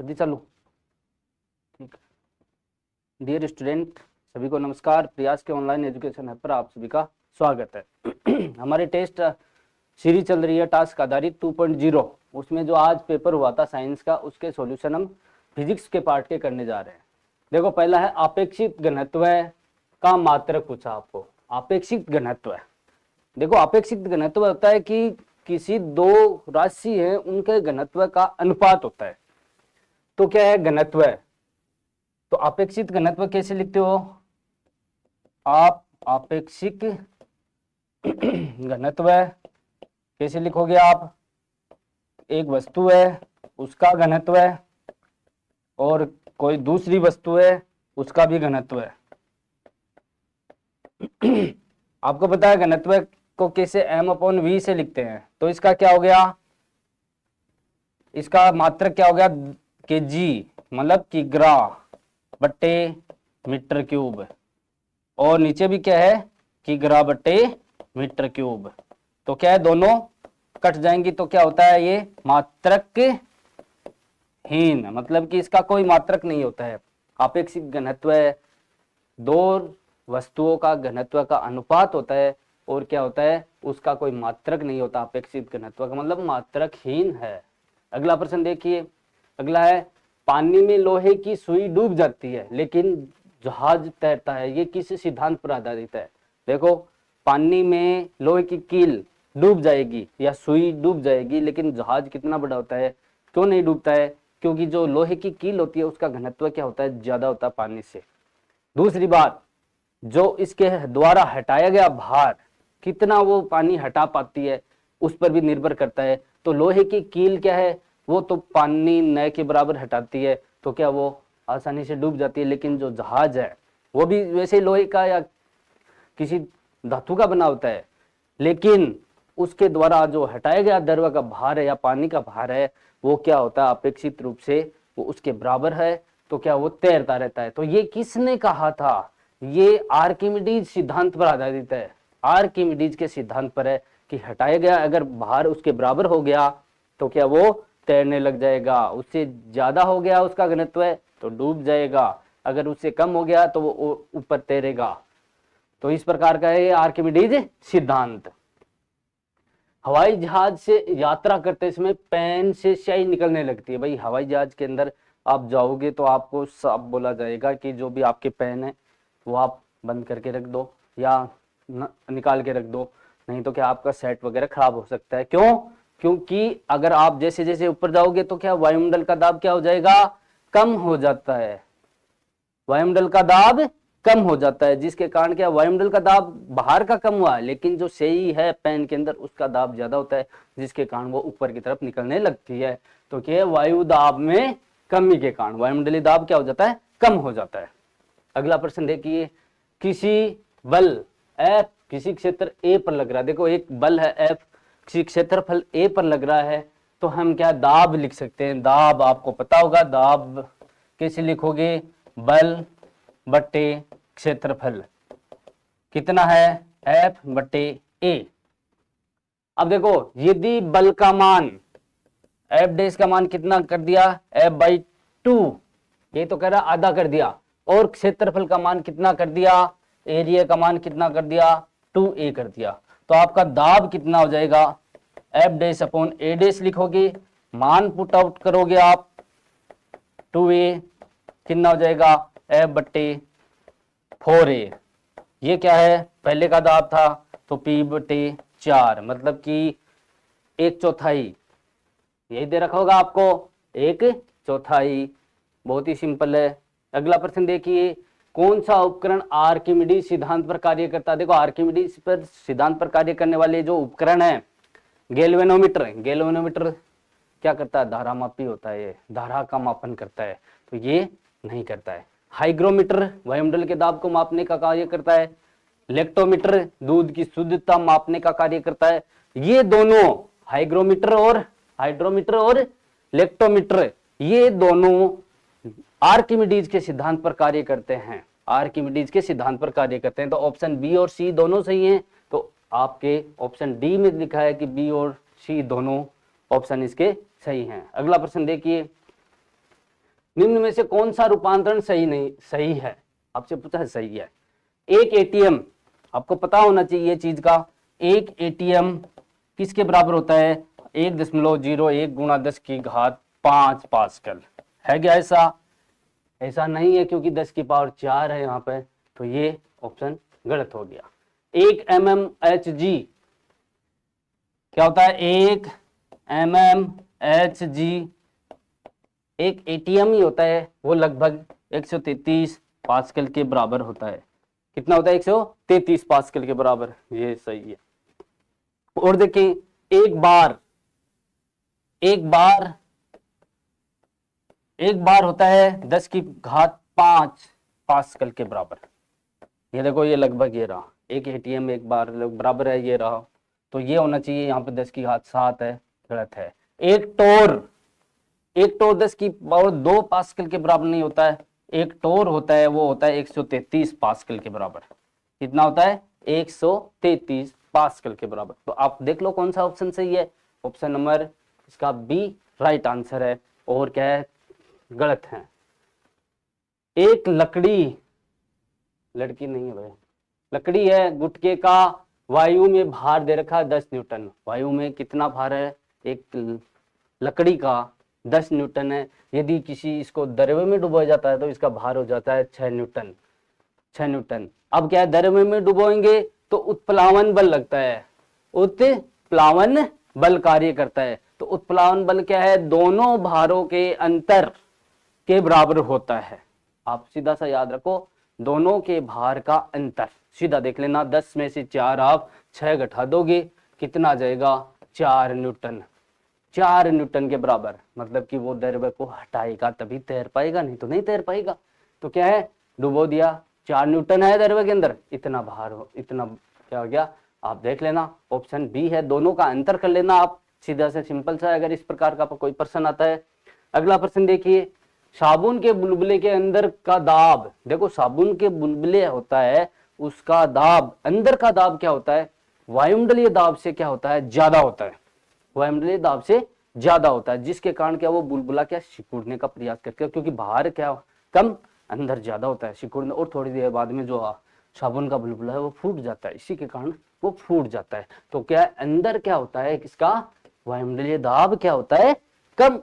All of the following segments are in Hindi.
कर दी चालू। ठीक है डियर स्टूडेंट, सभी को नमस्कार। प्रयास के ऑनलाइन एजुकेशन ऐप पर आप सभी का स्वागत है। हमारी टेस्ट सीरीज चल रही है टास्क आधारित 2.0। उसमें जो आज पेपर हुआ था साइंस का, उसके सॉल्यूशन हम फिजिक्स के पार्ट के करने जा रहे हैं। देखो, पहला है अपेक्षित घनत्व का मात्रक पूछा आपको। अपेक्षित घनत्व, देखो अपेक्षित घनत्व होता है कि किसी दो राशि है उनके घनत्व का अनुपात होता है। तो क्या है घनत्व? तो अपेक्षित घनत्व कैसे लिखते हो आप? अपेक्षित घनत्व कैसे लिखोगे आप? एक वस्तु है उसका घनत्व है और कोई दूसरी वस्तु है उसका भी घनत्व है। आपको पता है घनत्व को कैसे m/v से लिखते हैं। तो इसका क्या हो गया? इसका मात्रक क्या हो गया? kg मतलब किग्रा बट्टे मीटर क्यूब, और नीचे भी क्या है? किग्रा बट्टे मीटर क्यूब। तो क्या है, दोनों कट जाएंगी तो क्या होता है? ये मात्रक हीन, मतलब कि इसका कोई मात्रक नहीं होता है। अपेक्षित घनत्व दो वस्तुओं का घनत्व का अनुपात होता है और क्या होता है? उसका कोई मात्रक नहीं होता। अपेक्षित घनत्व का मतलब मात्रक हीन है। अगला प्रश्न देखिए। अगला है, पानी में लोहे की सुई डूब जाती है लेकिन जहाज तैरता है। ये किस सिद्धांत पर आधारित है? देखो, पानी में लोहे की कील डूब जाएगी या सुई डूब जाएगी, लेकिन जहाज कितना बड़ा होता है? क्यों नहीं डूबता है? क्योंकि जो लोहे की कील होती है उसका घनत्व क्या होता है? ज्यादा होता है पानी से। दूसरी बात, जो इसके द्वारा हटाया गया भार कितना वो पानी हटा पाती है उस पर भी निर्भर करता है। तो लोहे की कील क्या है? वो तो पानी न के बराबर हटाती है, तो क्या वो आसानी से डूब जाती है। लेकिन जो जहाज है वो भी वैसे लोहे का या किसी धातु का बना होता है, लेकिन उसके द्वारा जो हटाया गया द्रव्य का भार है या पानी का भार है वो क्या होता है? अपेक्षित रूप से वो उसके बराबर है। तो क्या वो तैरता रहता है। तो ये किसने कहा था? ये आर्किमिडीज सिद्धांत पर आधारित है। आर्किमिडीज के सिद्धांत पर है कि हटाया गया अगर भार उसके बराबर हो गया तो क्या वो तैरने लग जाएगा। उससे ज्यादा हो गया उसका घनत्व है तो डूब जाएगा, अगर उससे कम हो गया तो वो ऊपर तैरेगा। तो इस प्रकार का है ये आर्किमिडीज सिद्धांत। हवाई जहाज से यात्रा करते समय पेन से स्याही निकलने लगती है। भाई, हवाई जहाज के अंदर आप जाओगे तो आपको साफ बोला जाएगा कि जो भी आपके पेन है वो आप बंद करके रख दो या निकाल के रख दो, नहीं तो क्या आपका सेट वगैरह खराब हो सकता है। क्यों? क्योंकि अगर आप जैसे जैसे ऊपर जाओगे तो क्या वायुमंडल का दाब क्या हो जाएगा? कम हो जाता है। वायुमंडल का दाब कम हो जाता है, जिसके कारण क्या वायुमंडल का दाब बाहर का कम हुआ है, लेकिन जो सही है पेन के अंदर उसका दाब ज्यादा होता है, जिसके कारण वो ऊपर की तरफ निकलने लगती है। तो क्या वायु दाब में कमी के कारण वायुमंडलीय दाब क्या हो जाता है? कम हो जाता है। अगला प्रश्न देखिए। किसी बल F किसी क्षेत्र A पर लग रहा है। देखो, एक बल है F किसी क्षेत्रफल A पर लग रहा है, तो हम क्या दाब लिख सकते हैं? दाब आपको पता होगा, दाब कैसे लिखोगे? बल बट्टे क्षेत्रफल कितना है? F बट्टे A। अब देखो, यदि बल का मान F डैश का मान कितना कर दिया? F/2, ये तो कह रहा आधा कर दिया, और क्षेत्रफल का मान कितना कर दिया? एरिया का मान कितना कर दिया? 2a कर दिया। तो आपका दाब कितना हो जाएगा? F dash upon A dash लिखोगे, मान पुट आउट करोगे आप 2a, कितना हो जाएगा? F बट्टे 4a। ये क्या है? पहले का दाब था तो P बटे 4, मतलब कि 1/4। यही दे रखा होगा आपको, 1/4। बहुत ही सिंपल है। अगला प्रश्न देखिए। कौन सा उपकरण आर्किमिडीज सिद्धांत पर कार्य करता है? देखो, आर्किमिडीज पर सिद्धांत पर कार्य करने वाले जो उपकरण है, गैल्वेनोमीटर। गैल्वेनोमीटर क्या करता है? धारा मापी होता है, ये धारा का मापन करता है, तो ये नहीं करता है। हाइग्रोमीटर वायुमंडल के दाब को मापने का कार्य करता है। लेक्टोमीटर दूध की शुद्धता मापने का कार्य करता है। ये दोनों हाइड्रोमीटर और लेक्टोमीटर, ये दोनों आर्किमिडीज के सिद्धांत पर कार्य करते हैं। आर्किमिडीज के सिद्धांत पर कार्य करते हैं। तो ऑप्शन बी और सी दोनों सही हैं। तो आपके ऑप्शन डी में लिखा है कि बी और सी दोनों ऑप्शन इसके सही हैं। अगला प्रश्न देखिए। निम्न में से कौन सा रूपांतरण सही है, आपसे पूछा है सही है। एक एटीएम, आपको पता होना चाहिए ये चीज का, एक एटीएम किसके बराबर होता है, 1.01 गुणा 10⁵ पास्कल। है क्या ऐसा? ऐसा नहीं है, क्योंकि 10⁴ है यहाँ पे, तो ये ऑप्शन गलत हो गया। 1 mmHg क्या होता है, 1 mmHg एक एटीएम ही होता है, वो लगभग 133 पास्कल के बराबर होता है। कितना होता है, 133 पास्कल के बराबर, ये सही है। और देखें, एक बार होता है 10⁵ पास्कल के बराबर। ये देखो, ये लगभग ये रहा, एक एटीएम एक बार बराबर है, ये रहा, तो ये होना चाहिए यहाँ पे 10⁵ है, गलत है। एक टोर 10⁻² पास्कल के बराबर नहीं होता है, एक टोर होता है, वो होता है 133 पास्कल के बराबर। कितना होता है, 133 पास्कल के बराबर। तो आप देख लो कौन सा ऑप्शन सही है, ऑप्शन नंबर इसका बी राइट आंसर है, और क्या है, गलत है। एक लड़की नहीं है भाई, लकड़ी है, गुटके का वायु में भार दे रखा है 10 न्यूटन। वायु में कितना भार है, एक लकड़ी का 10 न्यूटन है। यदि किसी इसको द्रव्य में डुबोया जाता है तो इसका भार हो जाता है 6 न्यूटन। 6 न्यूटन। अब क्या है, द्रव्य में डुबोएंगे तो उत्प्लावन बल लगता है, उत्प्लावन बल कार्य करता है। तो उत्प्लावन बल क्या है, दोनों भारों के अंतर के बराबर होता है। आप सीधा सा याद रखो, दोनों के भार का अंतर सीधा देख लेना। 10 में से 4 आप 6 घटा दोगे, कितना आ जाएगा, 4 न्यूटन। 4 न्यूटन के बराबर, मतलब कि वो द्रव्य को हटाएगा तभी तैर पाएगा, नहीं तो नहीं तैर पाएगा। तो क्या है, डुबो दिया, 4 न्यूटन है द्रव्य के अंदर, इतना भार हो, इतना क्या हो गया, आप देख लेना, ऑप्शन बी है। दोनों का अंतर कर लेना आप, सीधा से सिंपल सा। अगर इस प्रकार का कोई प्रश्न आता है। अगला प्रश्न देखिए, साबुन के बुलबुले के अंदर का दाब, देखो साबुन के बुलबुले होता है, उसका दाब, अंदर का दाब क्या होता है, वायुमंडलीय दाब से क्या होता है, ज्यादा होता है, वायुमंडलीय दाब से ज्यादा होता है, जिसके कारण क्या वो बुलबुला क्या सिकुड़ने का प्रयास करते हैं, क्योंकि बाहर क्या कम, अंदर ज्यादा होता है सिकुड़ने, और थोड़ी देर बाद में जो साबुन का बुलबुला है वो फूट जाता है, इसी के कारण वो फूट जाता है। तो क्या अंदर क्या होता है, किसका वायुमंडलीय दाब क्या होता है, कम,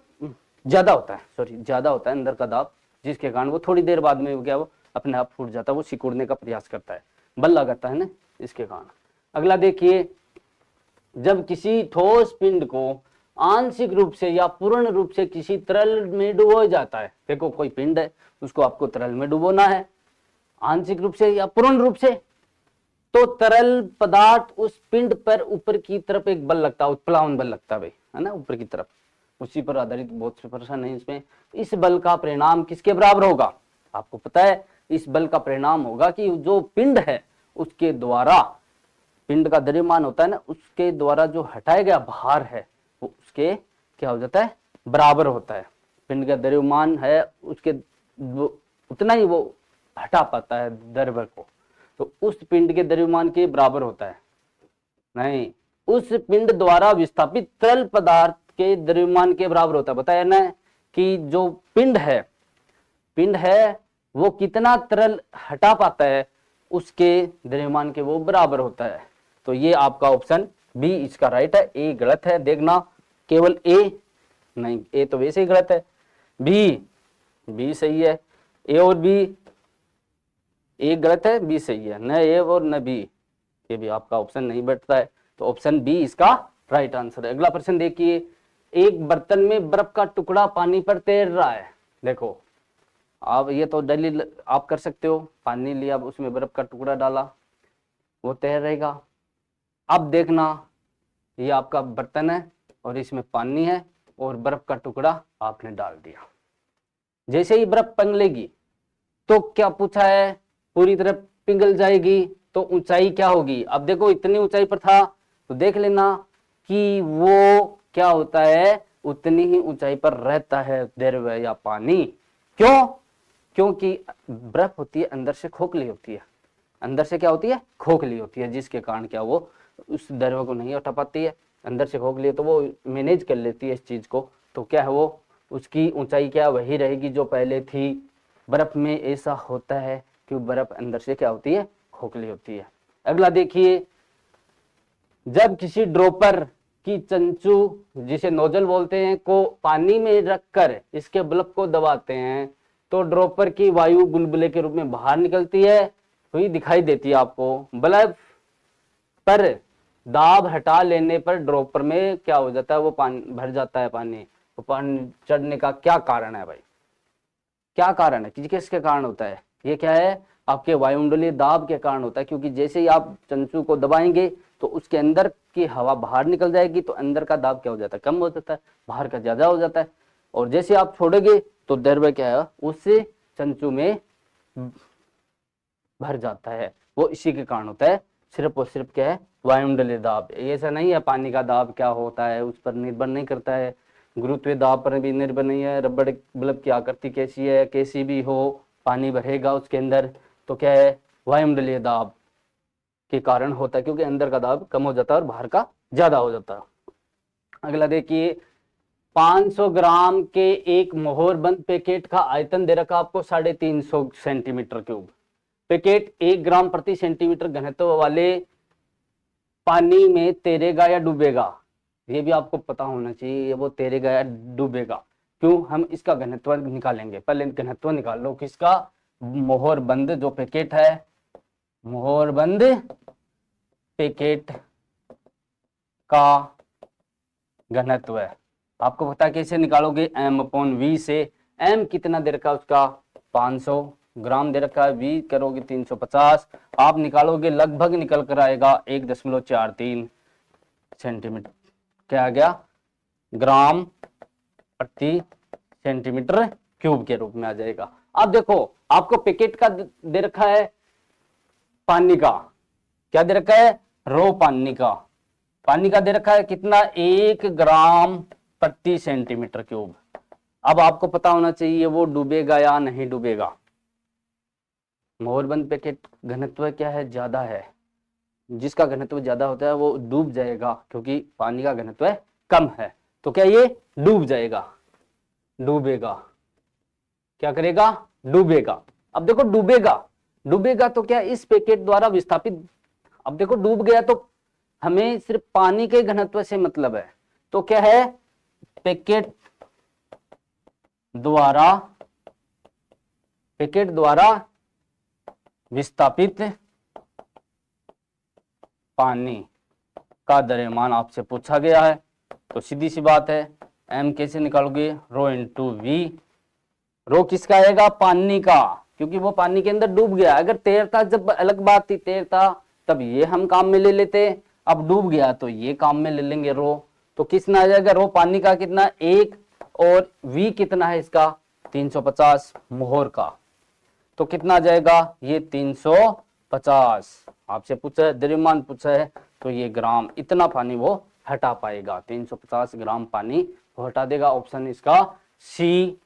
ज्यादा होता है, सॉरी ज्यादा होता है अंदर का दाब, जिसके कारण वो थोड़ी देर बाद में क्या वो अपने आप फूट जाता है, वो सिकुड़ने का प्रयास करता है, बल लगाता है ना, इसके कारण। अगला देखिए, जब किसी ठोस पिंड को आंशिक रूप से या पूर्ण रूप से किसी तरल में डुबोया जाता है, देखो कोई पिंड है, उसको आपको तरल में डुबोना है, आंशिक रूप से या पूर्ण रूप से, तो तरल पदार्थ उस पिंड पर ऊपर की तरफ एक बल लगता है, उत्प्लावन बल लगता है भाई, है ना, ऊपर की तरफ, उसी पर आधारित बहुत से प्रश्न है इसमें। इस बल का परिणाम किसके बराबर होगा, आपको पता है, इस बल का परिणाम होगा कि जो पिंड है उसके द्वारा, पिंड का द्रव्यमान होता है ना, उसके द्वारा जो हटाया गया भार है वो उसके क्या हो जाता है, बराबर होता है। पिंड का द्रव्यमान है उसके उतना ही वो हटा पाता है द्रव्य को, तो उस पिंड के द्रव्यमान के बराबर होता है, नहीं, उस पिंड द्वारा विस्थापित तरल पदार्थ के द्रव्यमान के बराबर होता है। बताया ना कि जो पिंड है वो कितना तरल हटा पाता है, उसके द्रव्यमान के वो बराबर होता है। तो ये आपका ऑप्शन बी इसका राइट है, ए गलत है, देखना केवल ए नहीं, ए तो वैसे ही गलत है, बी सही है, ए और बी, ए गलत है, बी सही है, न ए और न बी, ये भी आपका ऑप्शन नहीं बैठता है, तो ऑप्शन बी इसका राइट आंसर है। अगला प्रश्न देखिए, एक बर्तन में बर्फ का टुकड़ा पानी पर तैर रहा है, देखो आप ये तो डेली आप कर सकते हो, पानी लिया उसमें बर्फ का टुकड़ा डाला, वो तैर रहेगा। अब देखना, ये आपका बर्तन है और इसमें पानी है और बर्फ का टुकड़ा आपने डाल दिया, जैसे ही बर्फ पिघलेगी तो क्या पूछा है, पूरी तरह पिघल जाएगी, तो ऊंचाई क्या होगी। अब देखो इतनी ऊंचाई पर था, तो देख लेना कि वो क्या होता है, उतनी ही ऊंचाई पर रहता है द्रव्य या पानी। क्यों, क्योंकि बर्फ होती है अंदर से खोखली होती है, अंदर से क्या होती है, खोखली होती है, जिसके कारण क्या वो उस द्रव्य को नहीं हटा पाती है, अंदर से खोखली है, तो वो मैनेज कर लेती है इस चीज को, तो क्या है वो उसकी ऊंचाई क्या वही रहेगी जो पहले थी। बर्फ में ऐसा होता है कि बर्फ अंदर से क्या होती है, खोखली होती है। अगला देखिए, जब किसी ड्रॉपर की चंचू, जिसे नोजल बोलते हैं, को पानी में रखकर इसके बल्ब को दबाते हैं तो ड्रॉपर की वायु बुलबुले के रूप में बाहर निकलती है हुई दिखाई देती है आपको। बल्ब पर दाब हटा लेने पर ड्रॉपर में क्या हो जाता है, वो पानी भर जाता है। पानी तो पानी चढ़ने का क्या कारण है भाई, क्या कारण है, किसके कारण होता है, ये क्या है, आपके वायुमंडलीय दाब के कारण होता है। क्योंकि जैसे ही आप चंचू को दबाएंगे तो उसके अंदर की हवा बाहर निकल जाएगी, तो अंदर का दाब क्या हो जाता है, कम हो जाता है, बाहर का ज्यादा हो जाता है। और जैसे आप छोड़ेंगे तो द्रव्य क्या है, उससे चंचू में भर जाता है। वो इसी के कारण होता है, सिर्फ और सिर्फ क्या है, वायुमंडलीय दाब। ऐसा नहीं है पानी का दाब क्या होता है उस पर निर्भर नहीं करता है, गुरुत्वीय दाब पर भी निर्भर नहीं है। रबड़ बल्ब की आकृति कैसी है, कैसी भी हो, पानी भरेगा उसके अंदर तो क्या है, वायुमंडलीय दाब के कारण होता है, क्योंकि अंदर का दाब कम हो जाता है और बाहर का ज्यादा हो जाता है। अगला देखिए, 500 ग्राम के एक मोहरबंद पैकेट का आयतन दे रखा आपको 350 सेंटीमीटर क्यूब। पैकेट 1 ग्राम प्रति सेंटीमीटर घनत्व वाले पानी में तैरेगा या डूबेगा, ये भी आपको पता होना चाहिए, वो तैरेगा या डूबेगा। क्यों, हम इसका घनत्व निकालेंगे। पहले घनत्व निकाल लो किसका, मोहरबंद जो पैकेट है, मोहरबंद पैकेट का घनत्व है। आपको पता कैसे निकालोगे, m/v से। m कितना दे रखा है उसका, 500 ग्राम दे रखा है, v करोगे 350, आप निकालोगे लगभग निकल कर आएगा 1.43 सेंटीमीटर, क्या आ गया, ग्राम प्रति सेंटीमीटर क्यूब के रूप में आ जाएगा। अब देखो आपको पैकेट का दे रखा है, पानी का क्या दे रखा है, रो पानी का, पानी का दे रखा है कितना, 1 ग्राम प्रति सेंटीमीटर क्यूब। अब आपको पता होना चाहिए वो डूबेगा या नहीं डूबेगा। मोहरबंद पैकेट घनत्व क्या है, ज्यादा है, जिसका घनत्व ज्यादा होता है वो डूब जाएगा, क्योंकि पानी का घनत्व कम है, तो क्या ये डूब जाएगा, डूबेगा, क्या करेगा, डूबेगा। अब देखो डूबेगा, डूबेगा तो क्या इस पैकेट द्वारा विस्थापित, अब देखो डूब गया तो हमें सिर्फ पानी के घनत्व से मतलब है, तो क्या है, पैकेट द्वारा, पैकेट द्वारा विस्थापित पानी का द्रव्यमान आपसे पूछा गया है। तो सीधी सी बात है, m कैसे निकालोगे, रो इंटू वी। रो किसका आएगा, पानी का, क्योंकि वो पानी के अंदर डूब गया। अगर तैरता जब अलग बात थी, तैरता तब ये हम काम में ले लेते, अब डूब गया तो ये काम में ले लेंगे रो। तो कितना आ जाएगा, रो पानी का कितना 1, और v कितना है इसका 350 मोहर का, तो कितना आ जाएगा ये 350। आपसे पूछा है, द्रव्यमान पूछा है, तो ये ग्राम, इतना पानी वो हटा पाएगा, 350 ग्राम पानी वो हटा देगा। ऑप्शन इसका सी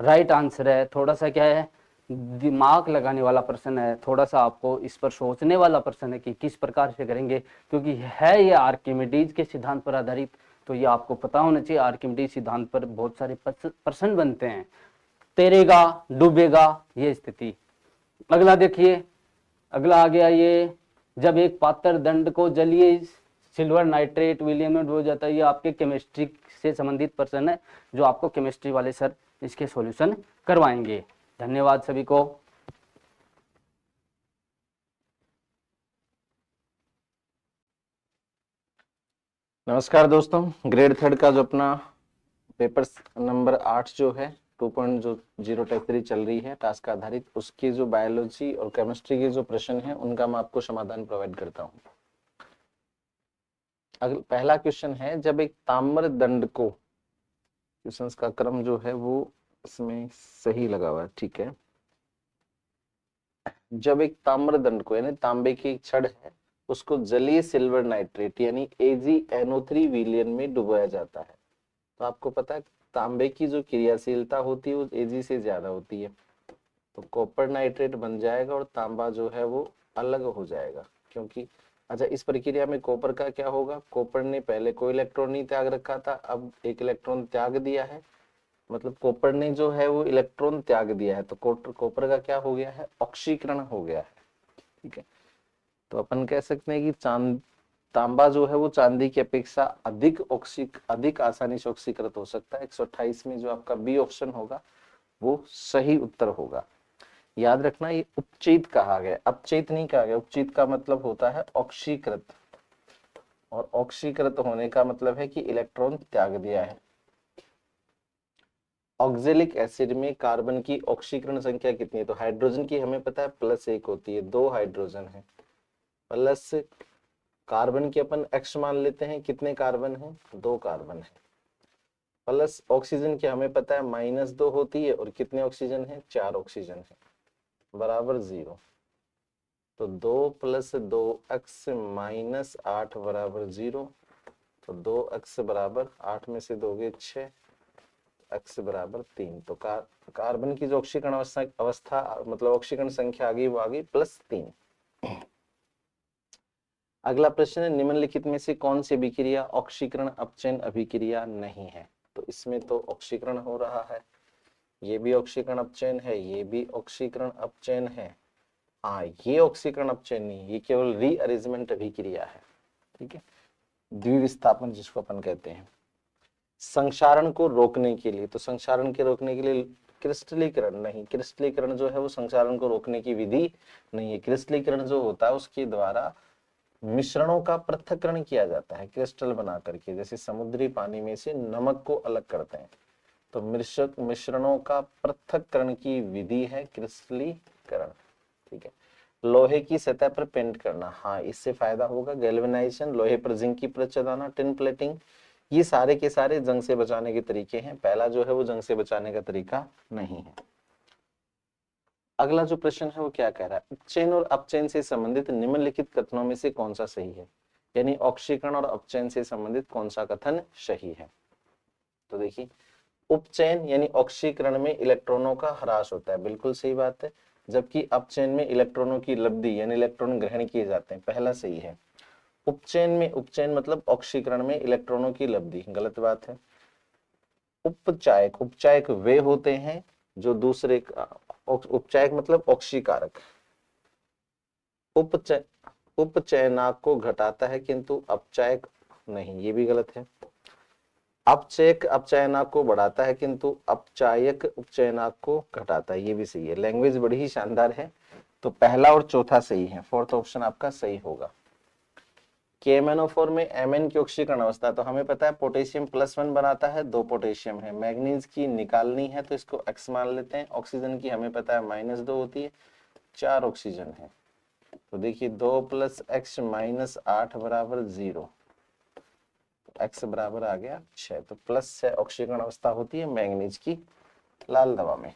राइट आंसर है। थोड़ा सा क्या है, दिमाग लगाने वाला प्रश्न है, थोड़ा सा आपको इस पर सोचने वाला प्रश्न है कि किस प्रकार से करेंगे, क्योंकि है ये आर्किमिडीज के सिद्धांत पर आधारित। तो ये आपको पता होना चाहिए, आर्किमिडीज सिद्धांत पर बहुत सारे प्रश्न बनते हैं, तैरेगा डूबेगा ये स्थिति। अगला देखिए, अगला आ गया ये, जब एक पात्र दंड को जलीय सिल्वर नाइट्रेट विलियम में डुबो जाता है, ये आपके केमिस्ट्री से संबंधित प्रश्न है, जो आपको केमिस्ट्री वाले सर इसके सॉल्यूशन करवाएंगे। धन्यवाद सभी को। नमस्कार दोस्तों, ग्रेड 3 का जो अपना पेपर नंबर 8 जो है 2.0 टेस्ट सीरीज चल रही है टास्क आधारित, उसकी जो बायोलॉजी और केमिस्ट्री के जो प्रश्न है उनका मैं आपको समाधान प्रोवाइड करता हूँ। अगला पहला क्वेश्चन है, जब एक ताम्र दंड को, क्वेश्चंस का क्रम जो है वो इसमें सही लगा हुआ है, ठीक है। जब एक ताम्र दंड को यानी तांबे की एक छड़ है उसको जलीय सिल्वर नाइट्रेट यानी AgNO3 विलियन में डुबाया जाता है, तो आपको पता है तांबे की जो क्रियाशीलता होती है वो Ag से ज्यादा होती है, तो कॉपर नाइट्रेट बन जाएगा और तांबा जो है वो अलग हो जाएगा। क्योंकि अच्छा, इस प्रक्रिया में कॉपर का क्या होगा, कॉपर ने पहले कोई इलेक्ट्रॉन नहीं त्याग रखा था, अब एक इलेक्ट्रॉन त्याग दिया है, मतलब कॉपर ने जो है वो इलेक्ट्रॉन त्याग दिया है, तो कॉपर का क्या हो गया है, ऑक्सीकरण हो गया है। ठीक है, तो अपन कह सकते हैं कि तांबा जो है वो चांदी की अपेक्षा अधिक आसानी से ऑक्सीकृत हो सकता है। 128 में जो आपका बी ऑप्शन होगा वो सही उत्तर होगा। याद रखना ये उपचयित कहा गया, अपचयित नहीं कहा गया। उपचयित का मतलब होता है ऑक्सीकृत, और ऑक्सीकृत होने का मतलब है कि इलेक्ट्रॉन त्याग दिया है। ऑक्जेलिक एसिड में कार्बन की ऑक्सीकरण संख्या कितनी है, तो हाइड्रोजन की हमें पता है +1 होती है, 2 हाइड्रोजन है, प्लस कार्बन की अपन x मान लेते हैं, कितने कार्बन है, 2 कार्बन है, प्लस ऑक्सीजन की हमें पता है -2 होती है, और कितने ऑक्सीजन है, 4 ऑक्सीजन है, बराबर 0। तो 2 + 2x - 8 बराबर 0। तो 2x बराबर 8 में से दोगे 6, x बराबर 3। तो कार्बन की जो ऑक्सीकरण अवस्था मतलब ऑक्सीकरण संख्या आ गई, वो आ गई +3। अगला प्रश्न है, निम्नलिखित में से कौन सी अभिक्रिया ऑक्सीकरण अपचयन अभिक्रिया नहीं है, तो इसमें तो ऑक्सीकरण हो रहा है, ये भी ऑक्सीकरण अपचयन है, ये भी ऑक्सीकरण अपचयन है। हाँ, ये ऑक्सीकरण अपचयन नहीं, ये केवल रीअरेंजमेंट अभिक्रिया है। ठीक है, द्विविस्थापन जिसको अपन कहते हैं। संक्षारण को रोकने के लिए, तो संक्षारण के रोकने के लिए क्रिस्टलीकरण नहीं, क्रिस्टलीकरण जो है वो संक्षारण को रोकने की विधि नहीं है। क्रिस्टलीकरण जो होता है उसके द्वारा मिश्रणों का पृथक्करण किया जाता है क्रिस्टल बना करके, जैसे समुद्री पानी में से नमक को अलग करते हैं, तो मिश्रणों का पृथक्करण की विधि है क्रिस्टलीकरण। ठीक है, लोहे की सतह पर पेंट करना, हाँ इससे फायदा होगा, गैल्वेनाइजेशन, लोहे पर जिंक की परत चढ़ाना, टिन प्लेटिंग, ये सारे के सारे जंग से बचाने के तरीके हैं। पहला जो है वो जंग से बचाने का तरीका नहीं है। अगला जो प्रश्न है वो क्या कह रहा है, उपचयन और अपचयन से संबंधित निम्नलिखित कथनों में से कौन सा सही है, यानी ऑक्सीकरण और अपचयन से संबंधित कौन सा कथन सही है। तो देखिए, उपचयन यानी ऑक्सीकरण में इलेक्ट्रॉनों का ह्रास होता है, बिल्कुल सही बात है, जबकि अपचयन में इलेक्ट्रॉनों की लब्धि यानी इलेक्ट्रॉन ग्रहण किए जाते हैं, पहला सही है। उपचयन मतलब ऑक्सीकरण में इलेक्ट्रॉनों की लब्धि, गलत बात है। उपचायक वे होते हैं जो दूसरे उपचायक मतलब ऑक्सीकारक, उपचयनाक को घटाता है किंतु अपचायक नहीं, ये भी गलत है। अपचयक अपचयनाक को बढ़ाता है किंतु अपचायक उपचयनाक को घटाता है, ये भी सही है। लैंग्वेज बड़ी ही शानदार है, तो पहला और चौथा सही है, फोर्थ ऑप्शन आपका सही होगा। KMnO4 में Mn की ऑक्सीकरण अवस्था, तो हमें पता है पोटेशियम +1 बनाता है, 2 पोटेशियम है, मैग्नीज की निकालनी है तो इसको x मान लेते हैं, ऑक्सीजन की हमें पता है -2 होती है, 4 ऑक्सीजन है, तो देखिए 2 + x - 8 बराबर 0, तो x बराबर आ गया 6, तो +6 ऑक्सीकरण अवस्था होती है मैग्नीज की लाल दवा में।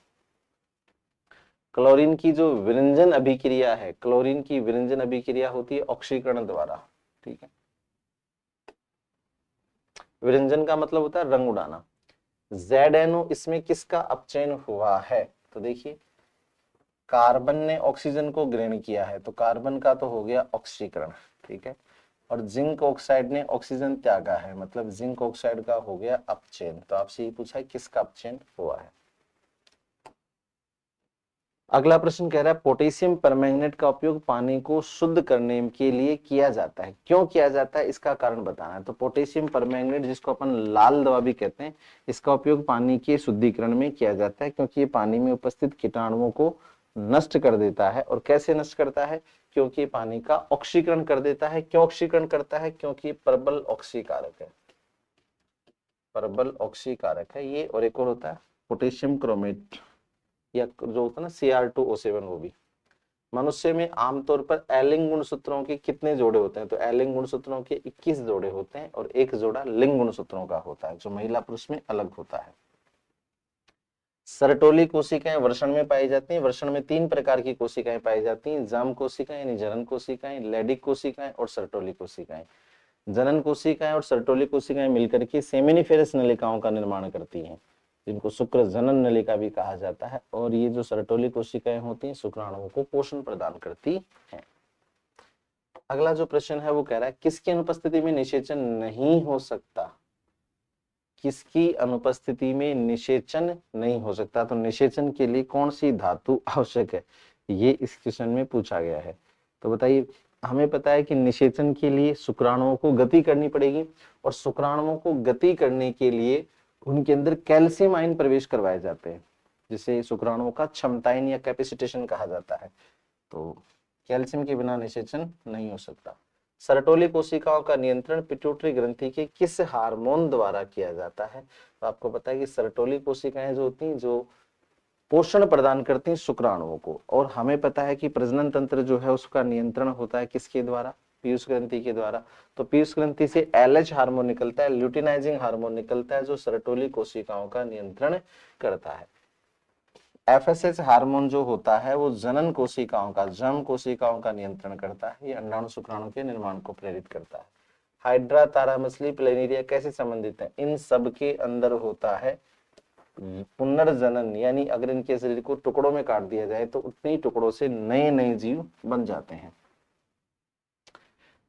क्लोरीन की जो विरंजन अभिक्रिया है, क्लोरीन की विरंजन अभिक्रिया होती है ऑक्सीकरण द्वारा। ठीक है, विरंजन का मतलब होता है रंग उड़ाना। ZNO इसमें किसका अपचयन हुआ है, तो देखिए कार्बन ने ऑक्सीजन को ग्रहण किया है, तो कार्बन का तो हो गया ऑक्सीकरण। ठीक है, और जिंक ऑक्साइड ने ऑक्सीजन त्यागा है, मतलब जिंक ऑक्साइड का हो गया अपचयन। तो आपसे ये पूछा है किसका अपचयन हुआ है। अगला प्रश्न कह रहा है, पोटेशियम परमैंगनेट का उपयोग पानी को शुद्ध करने के लिए किया जाता है, क्यों किया जाता है, इसका कारण बताना है। तो पोटेशियम परमैंगनेट जिसको अपन लाल दवा भी कहते हैं, इसका उपयोग पानी के शुद्धिकरण में किया जाता है, क्योंकि ये पानी में उपस्थित कीटाणुओं को नष्ट कर देता है। और कैसे नष्ट करता है, क्योंकि पानी का ऑक्सीकरण कर देता है। क्यों ऑक्सीकरण करता है, क्योंकि प्रबल ऑक्सीकारक है, प्रबल ऑक्सीकारक है ये। और एक और होता है पोटेशियम क्रोमेट, या जो होता है ना Cr2O7, वो भी। मनुष्य में आमतौर पर एलिंग गुणसूत्रों के कितने जोड़े होते हैं, तो एलिंग गुणसूत्रों के 21 जोड़े होते हैं, और एक जोड़ा लिंग गुणसूत्रों का होता है, जो महिला पुरुष में अलग होता है। सरटोली कोशिकाएं वृषण में पाई जाती हैं। वृषण में 3 प्रकार की कोशिकाएं पाई जाती हैं, जाम कोशिकाएं यानी जनन कोशिकाएं, लैडिक कोशिकाएं और सरटोली कोशिकाएं। जनन कोशिकाएं और सरटोली कोशिकाएं मिलकर के सेमिनिफेरस नलिकाओं का निर्माण करती हैं, जिनको शुक्र जनन नलिका भी कहा जाता है। और ये जो सरटोली कोशिकाएं होती हैं शुक्राणुओं को पोषण प्रदान करती हैं। अगला जो प्रश्न है वो कह रहा है, किसकी अनुपस्थिति में निषेचन नहीं हो सकता। किसकी अनुपस्थिति में निषेचन नहीं हो सकता? तो निषेचन के लिए कौन सी धातु आवश्यक है, ये इस क्वेश्चन में पूछा गया है। तो बताइए, हमें पता है कि निषेचन के लिए शुक्राणुओं को गति करनी पड़ेगी, और शुक्राणुओं को गति करने के लिए उनके अंदर कैल्शियम आयन प्रवेश करवाए जाते हैं, जिसे शुक्राणुओं का क्षमतायन या कैपेसिटेशन कहा जाता है। तो कैल्शियम के बिना निषेचन नहीं हो सकता। सर्टोली कोशिकाओं का नियंत्रण पिट्यूटरी ग्रंथि के किस हार्मोन द्वारा किया जाता है? तो आपको पता है कि सर्टोली कोशिकाएं जो होती हैं, जो पोषण प्रदान करती हैं शुक्राणुओं को, और हमें पता है कि प्रजनन तंत्र जो है उसका नियंत्रण होता है किसके द्वारा? पीयूष ग्रंथि के द्वारा। तो पीयूष ग्रंथि से एलएच हार्मोन निकलता है, ल्यूटिनाइजिंग हार्मोन निकलता है, जो सर्टोली कोशिकाओं का नियंत्रण करता है। एफएसएच हार्मोन जो होता है वो जनन कोशिकाओं का, जर्म कोशिकाओं का नियंत्रण करता है, ये अंडाणु शुक्राणु के निर्माण को प्रेरित करता है। हाइड्रा, तारा मछली, प्लेनेरिया कैसे संबंधित है? इन सब के अंदर होता है पुनर्जनन, यानी अगर इनके शरीर को टुकड़ों में काट दिया जाए तो उतने ही टुकड़ों से नए नए जीव बन जाते हैं।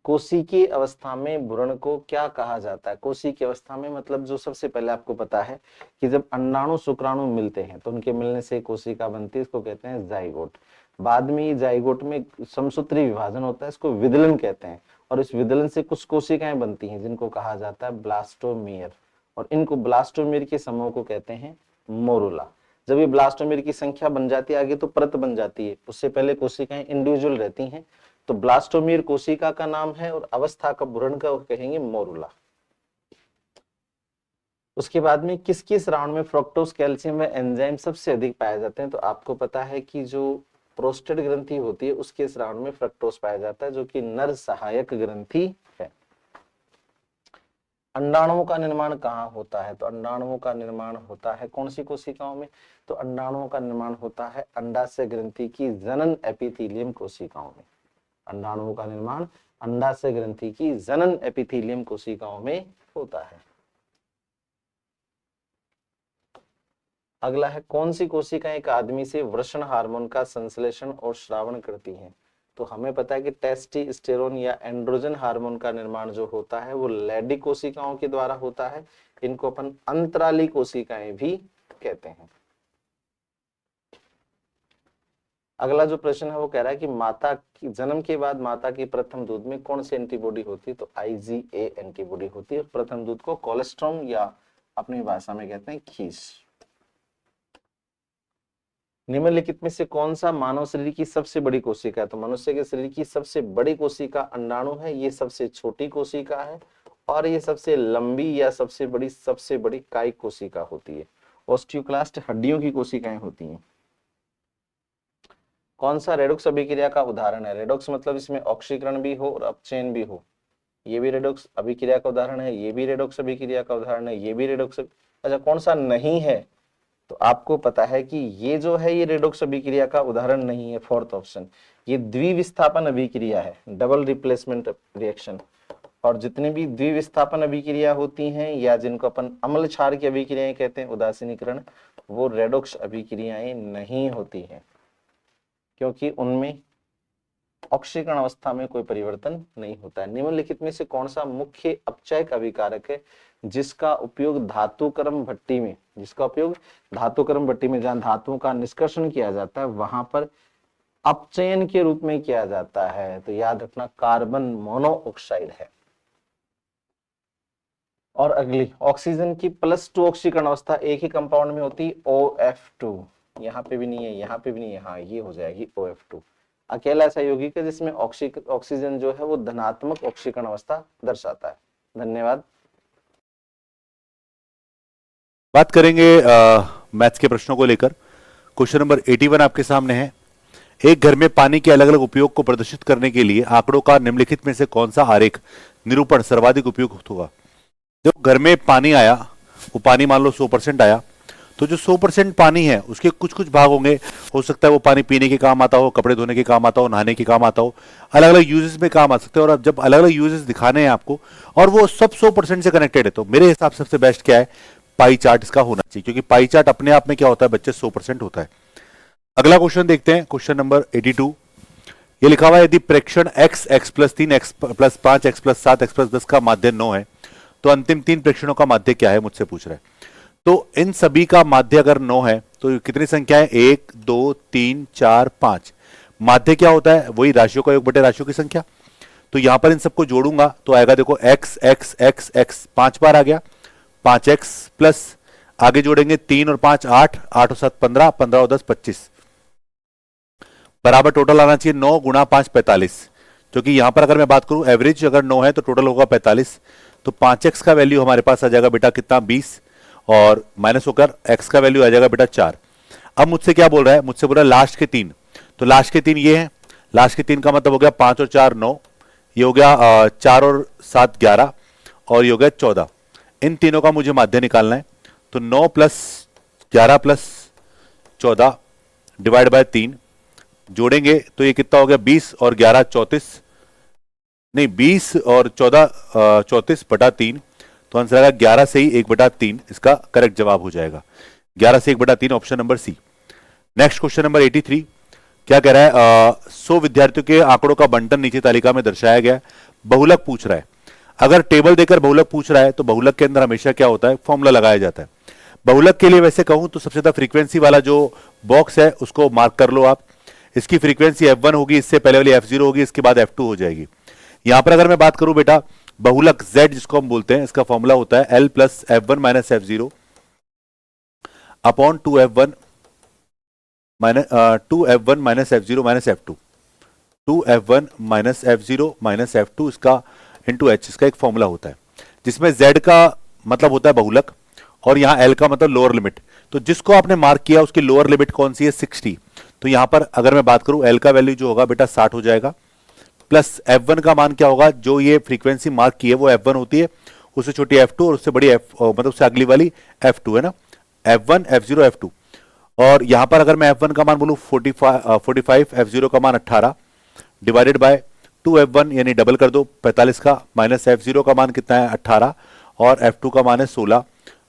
कोशिकीय अवस्था में भ्रूण को क्या कहा जाता है? कोशिकीय अवस्था में मतलब जो सबसे पहले आपको पता है कि जब अंडाणु शुक्राणु मिलते हैं तो उनके मिलने से कोशिका बनती है, इसको कहते हैं जाइगोट। बाद में ये जाइगोट में समसूत्री विभाजन होता है, इसको विदलन कहते हैं, और इस विदलन से कुछ कोशिकाएं बनती हैं जिनको कहा जाता है ब्लास्टोमियर, और इनको ब्लास्टोमियर के समूह को कहते हैं मोरुला। जब ये ब्लास्टोमियर की संख्या बन जाती है आगे तो परत बन जाती है, उससे पहले कोशिकाएं इंडिविजुअल रहती हैं, तो ब्लास्टोमियर कोशिका का नाम है, और अवस्था का भ्रूण का कहेंगे मोरुला। उसके बाद में किस किस राउंड में फ्रक्टोज, कैल्शियम व एंजाइम सबसे अधिक पाए जाते हैं? तो आपको पता है कि जो प्रोस्टेट ग्रंथि होती है उसके इस राउंड में फ्रक्टोज पाया जाता है, जो कि नर सहायक ग्रंथि है। अंडाणुओं का निर्माण कहाँ होता है? तो अंडाणुओं का निर्माण होता है कौन सी कोशिकाओं में? तो अंडाणुओं का निर्माण होता है अंडाशय ग्रंथि की जनन एपिथेलियम कोशिकाओं में। अंडाणुओं का निर्माण अंडाशय ग्रंथि की जनन एपिथेलियम कोशिकाओं में होता है। अगला है, कौन सी कोशिकाएं एक आदमी से वृषण हार्मोन का संश्लेषण और श्रावण करती हैं? तो हमें पता है कि टेस्टोस्टेरोन या एंड्रोजन हार्मोन का निर्माण जो होता है वो लैडी कोशिकाओं के द्वारा होता है, इनको अपन अंतराली कोशिकाएं भी कहते हैं। अगला जो प्रश्न है वो कह रहा है कि माता की जन्म के बाद माता की प्रथम दूध में कौन सी एंटीबॉडी होती है? तो IgA एंटीबॉडी होती है। प्रथम दूध को कोलेस्ट्रॉम या अपनी भाषा में कहते हैं खीस। निम्नलिखित में से कौन सा मानव शरीर की सबसे बड़ी कोशिका है? तो मनुष्य के शरीर की सबसे बड़ी कोशिका अंडाणु है, ये सबसे छोटी कोशिका है, और ये सबसे लंबी या सबसे बड़ी कायिक कोशिका होती है। ऑस्टियोक्लास्ट हड्डियों की कोशिकाएं होती हैं। कौन सा रेडॉक्स अभिक्रिया का उदाहरण है? रेडॉक्स मतलब इसमें ऑक्सीकरण भी हो और अपचयन भी हो, ये भी रेडॉक्स अभिक्रिया का उदाहरण है, ये भी रेडॉक्स अभिक्रिया का उदाहरण है, ये भी रेडॉक्स। अच्छा, कौन सा नहीं है? तो आपको पता है कि ये जो है ये रेडॉक्स अभिक्रिया का उदाहरण नहीं है, फोर्थ ऑप्शन, ये द्विविस्थापन अभिक्रिया है, डबल रिप्लेसमेंट रिएक्शन। और जितनी भी द्विविस्थापन अभिक्रिया होती हैं या जिनको अपन अम्ल क्षार की अभिक्रियाएं कहते हैं, उदासीनीकरण, वो रेडॉक्स अभिक्रियाएं नहीं होती हैं, क्योंकि उनमें ऑक्सीकरण अवस्था में कोई परिवर्तन नहीं होता है। निम्नलिखित में से कौन सा मुख्य अपचयक अभिकारक है जिसका उपयोग धातुकर्म भट्टी में, जहां धातुओं का निष्कर्षण किया जाता है वहां पर अपचयन के रूप में किया जाता है? तो याद रखना, कार्बन मोनोऑक्साइड है। और अगली, ऑक्सीजन की +2 ऑक्सीकरण अवस्था एक ही कंपाउंड में होती है, OF2। यहाँ पे भी नहीं है, यहाँ पे भी नहीं है, हाँ ये हो जाएगी OF2। अकेला ऐसा यौगिक है जिसमें ऑक्सीजन जो है वो धनात्मक ऑक्सीकरण अवस्था दर्शाता है। धन्यवाद। बात करेंगे मैथ्स के प्रश्नों को लेकर। क्वेश्चन नंबर 81 आपके सामने है। एक घर में पानी के अलग अलग उपयोग को प्रदर्शित करने के लिए आंकड़ों का निम्नलिखित में से कौन सा आरेख निरूपण सर्वाधिक उपयुक्त होगा? जब घर में पानी आया, वो पानी मान लो 100% आया, तो जो 100% पानी है उसके कुछ कुछ भाग होंगे, हो सकता है वो पानी पीने के काम आता हो, कपड़े धोने के काम आता हो, नहाने के काम आता हो, अलग अलग यूजेस में काम आ सकते हैं। और अब जब अलग अलग यूजेस दिखाने हैं आपको और वो सब 100% से कनेक्टेड है, तो मेरे हिसाब से सबसे बेस्ट क्या है, पाई चार्ट इसका होना चाहिए, क्योंकि पाई चार्ट अपने आप में क्या होता है बच्चे, 100% होता है। अगला क्वेश्चन देखते हैं, क्वेश्चन नंबर 82। ये लिखा हुआ है, यदि प्रेक्षण x, x+3, x+5, x+7, x+10 का माध्य 9 है तो अंतिम 3 प्रेक्षणों का माध्य क्या है मुझसे पूछ रहा है। तो इन सभी का माध्य अगर 9 है तो कितनी संख्या है, 1 2 3 4 5। माध्य क्या होता है, वही राशियों का योग बटे राशियों की संख्या। तो यहां पर इन सबको जोड़ूंगा तो आएगा देखो x x x x 5 बार आ गया, 5x प्लस आगे जोड़ेंगे 3 और 5 8, 8 और 7 15, 15 और 10 25 बराबर टोटल आना चाहिए 9 गुणा 5 45। क्योंकि यहां पर अगर मैं बात करूं एवरेज अगर 9 है तो टोटल होगा 45। तो 5x का वैल्यू हमारे पास आ जाएगा बेटा कितना 20 और माइनस होकर x का वैल्यू आ जाएगा बेटा 4। अब मुझसे क्या बोल रहा है, मुझसे बोल रहा है लास्ट के 3। तो लास्ट के 3 ये हैं, लास्ट के 3 का मतलब हो गया 5 और 4 9, ये हो गया 4 और 7 11 और ये हो गया 14। इन तीनों का मुझे माध्य निकालना है। तो 9 प्लस 11 प्लस 14 डिवाइड बाय 3 जोड़ेंगे तो ये कितना हो गया 20 और 11 34, नहीं 20 और 14 34 बटा 3। तो आंसर आएगा 11 से ही 1 बटा 3 इसका करेक्ट जवाब हो जाएगा। 11 से 1 बटा 3 option number C. Next question number 83 क्या कह रहा है, 100 विद्यार्थियों के आंकड़ों का बंटन नीचे तालिका में दर्शाया गया है। बहुलक पूछ रहा है। अगर टेबल देकर बहुलक पूछ रहा है तो बहुलक के अंदर हमेशा क्या होता है, फॉर्मूला लगाया जाता है। बहुलक के लिए वैसे कहूं तो सबसे ज्यादा फ्रीक्वेंसी वाला जो बॉक्स है उसको मार्क कर लो आप। इसकी फ्रीक्वेंसी f1 होगी, इससे पहले वाली f0 होगी, इसके बाद f2 हो जाएगी। यहां पर अगर मैं बात करूं बेटा बहुलक z जिसको हम बोलते हैं, इसका फॉर्मूला होता है l plus f1 minus f0 upon 2f1 minus f0 minus f2, 2f1 minus f0 minus f2 इसका इंटू h, इसका एक फॉर्मूला होता है जिसमें z का मतलब होता है बहुलक और यहाँ l का मतलब लोअर लिमिट। तो जिसको आपने मार्क किया उसकी लोअर लिमिट कौन सी है 60। तो यहां पर अगर मैं बात करूं l का वैल्यू जो होगा बेटा 60 हो जाएगा, प्लस f1 का मान क्या होगा, जो ये फ्रीक्वेंसी मार्क की है वो f1 होती है, उससे छोटी f2 और उससे बड़ी मतलब उससे अगली वाली f2 है ना, f1 f0 f2। और यहां पर अगर मैं f1 का मान बोलूं 45 f0 का मान 18 डिवाइडेड बाय 2f1 यानी डबल कर दो 45 का, माइनस f0 का मान कितना है 18 और f2 का मान है 16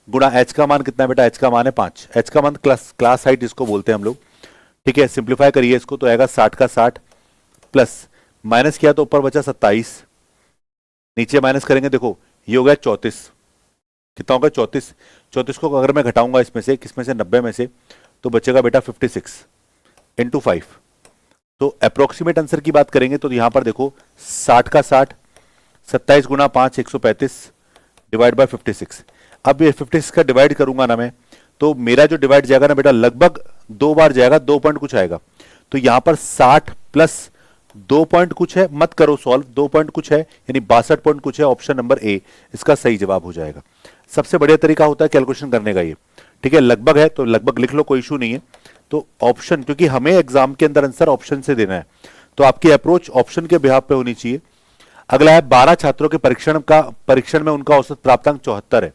गुणा h का मान कितना है बेटा, h का मान है 5। h का मान क्लास हाइट जिसको बोलते हैं हम लोग, ठीक है। सिंप्लीफाई करिए इसको तो आएगा 60 का 60 प्लस माइनस किया तो ऊपर बचा 27, नीचे माइनस करेंगे देखो ये हो गया 34। कितना होगा 34। 34 को अगर मैं घटाऊंगा इसमें से, किसमें से 90 में से, तो बचेगा बेटा 56 इंटू 5। तो अप्रोक्सीमेट आंसर की बात करेंगे तो यहां पर देखो 60 का 60, 27 गुणा 5 135 डिवाइड बाय 56। अब ये 56 का डिवाइड करूंगा ना मैं, तो मेरा जो डिवाइड जाएगा ना बेटा लगभग 2 बार जाएगा, 2 पॉइंट कुछ आएगा। तो यहां पर 60 प्लस 2 पॉइंट कुछ है, मत करो सॉल्व, 2 पॉइंट कुछ है यानी 62 पॉइंट कुछ है। ऑप्शन नंबर ए इसका सही जवाब हो जाएगा। सबसे बढ़िया तरीका होता है कैलकुलेशन करने का ये, ठीक है। लगभग है तो लगभग लिख लो, कोई इशू नहीं है। तो ऑप्शन, क्योंकि हमें एग्जाम के अंदर आंसर ऑप्शन से देना है तो आपकी अप्रोच ऑप्शन के बिहाफ पे होनी चाहिए। अगला है 12 छात्रों के परीक्षण में उनका औसत प्राप्तांक 74 है।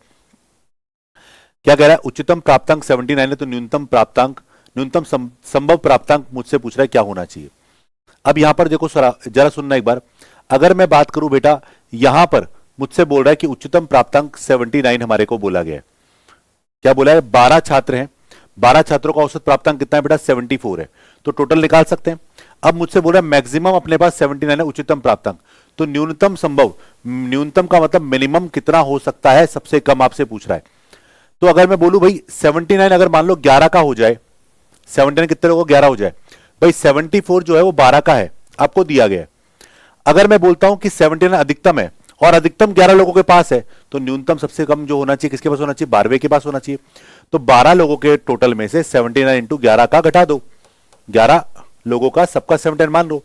क्या कह रहा है, उच्चतम प्राप्तांक 79 है तो न्यूनतम संभव प्राप्तांक मुझसे पूछ रहा है क्या होना चाहिए। अब यहां पर देखो जरा सुनना एक बार। अगर मैं बात करूं बेटा, यहां पर मुझसे बोल रहा है कि उच्चतम प्राप्तांक 79 हमारे को बोला गया है। क्या बोला है, 12 छात्र हैं, 12 छात्रों का औसत प्राप्तांक कितना है बेटा 74 है, तो टोटल निकाल सकते हैं। अब मुझसे बोल रहा है मैक्सिमम अपने पास 79 है उच्चतम प्राप्तांक, तो न्यूनतम संभव, न्यूनतम का मतलब मिनिमम कितना हो सकता है, सबसे कम आपसे पूछ रहा है। तो अगर मैं बोलूं भाई 79 अगर मान लो 11 का हो जाए, 79 कितने लोगों 11 हो जाए भाई, 74 जो है वो 12 का है, आपको दिया गया है। अगर मैं बोलता हूं कि 79 अधिकतम है और अधिकतम 11 लोगों के पास है, तो न्यूनतम सबसे कम जो होना चाहिए किसके पास होना चाहिए, 12वें के पास होना चाहिए। तो 12 लोगों के टोटल में से 79 इंटू 11 का घटा दो, 11 लोगों का सबका 79 मान लो।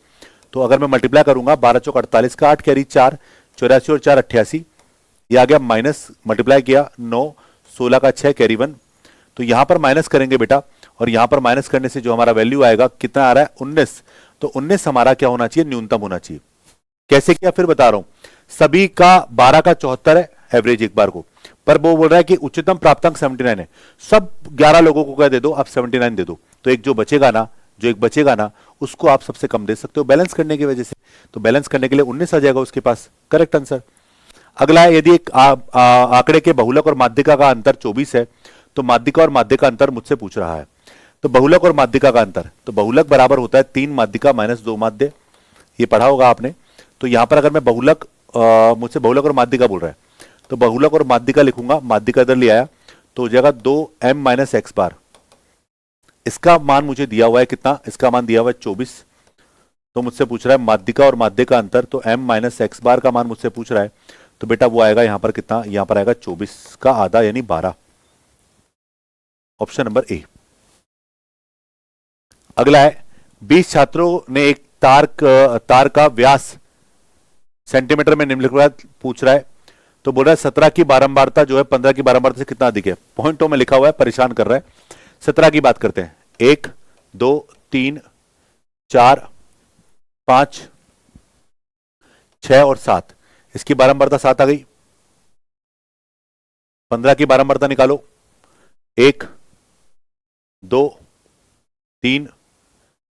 तो अगर मैं मल्टीप्लाई करूंगा 12 चौक 48 का 8 कैरी 4 84 और 4 88, ये आ गया माइनस, मल्टीप्लाई किया 9 16 का 6 कैरी 1। तो यहां पर माइनस करेंगे बेटा, और यहां पर माइनस करने से जो हमारा वैल्यू आएगा कितना आ रहा है 19। तो 19 हमारा क्या होना चाहिए, न्यूनतम होना चाहिए। कैसे किया फिर बता रहा हूं, सभी का 12 का 74 है एवरेज एक बार को, पर वो बोल रहा है कि उच्चतम प्राप्तांक 79 है, सब 11 लोगों को क्या दे दो, आप 79 दे दो। तो एक जो बचेगा ना उसको आप सबसे कम दे सकते हो बैलेंस करने की वजह से। तो बैलेंस करने के लिए 19 आ जाएगा उसके पास, करेक्ट आंसर। अगला है, यदि एक आंकड़े के बहुलक और माध्यिका का अंतर 24 है तो माध्यिका और माध्य का अंतर मुझसे पूछ रहा है। तो बहुलक और माध्यिका का अंतर, तो बहुलक बराबर होता है 3 माध्यिका माइनस 2 माध्य, ये पढ़ा होगा आपने। तो यहां पर अगर मैं बहुलक, मुझसे बहुलक और माध्यिका बोल रहा है, तो बहुलक और माध्यिका लिखूंगा, माध्यिका इधर ले आया तो हो जाएगा 2m माइनस एक्स बार। इसका मान मुझे दिया हुआ है कितना, इसका मान दिया हुआ है 24। तो मुझसे पूछ रहा है माध्यिका और माध्य का अंतर, तो m माइनस एक्स बार का मान मुझसे पूछ रहा है, तो बेटा वो आएगा यहां पर कितना, यहां पर आएगा 24 का आधा यानी 12। Option number A. अगला है 20 छात्रों ने एक तार का व्यास सेंटीमीटर में निम्नलिखित पूछ रहा है, तो बोल रहा है 17 की बारंबारता जो है 15 की बारंबारता से कितना अधिक है। पॉइंटों में लिखा हुआ है, परेशान कर रहा है। 17 की बात करते हैं, 1 2 3 4 5 6 और 7, इसकी बारंबारता 7 आ गई। 15 की बारंबारता निकालो, 1 2 3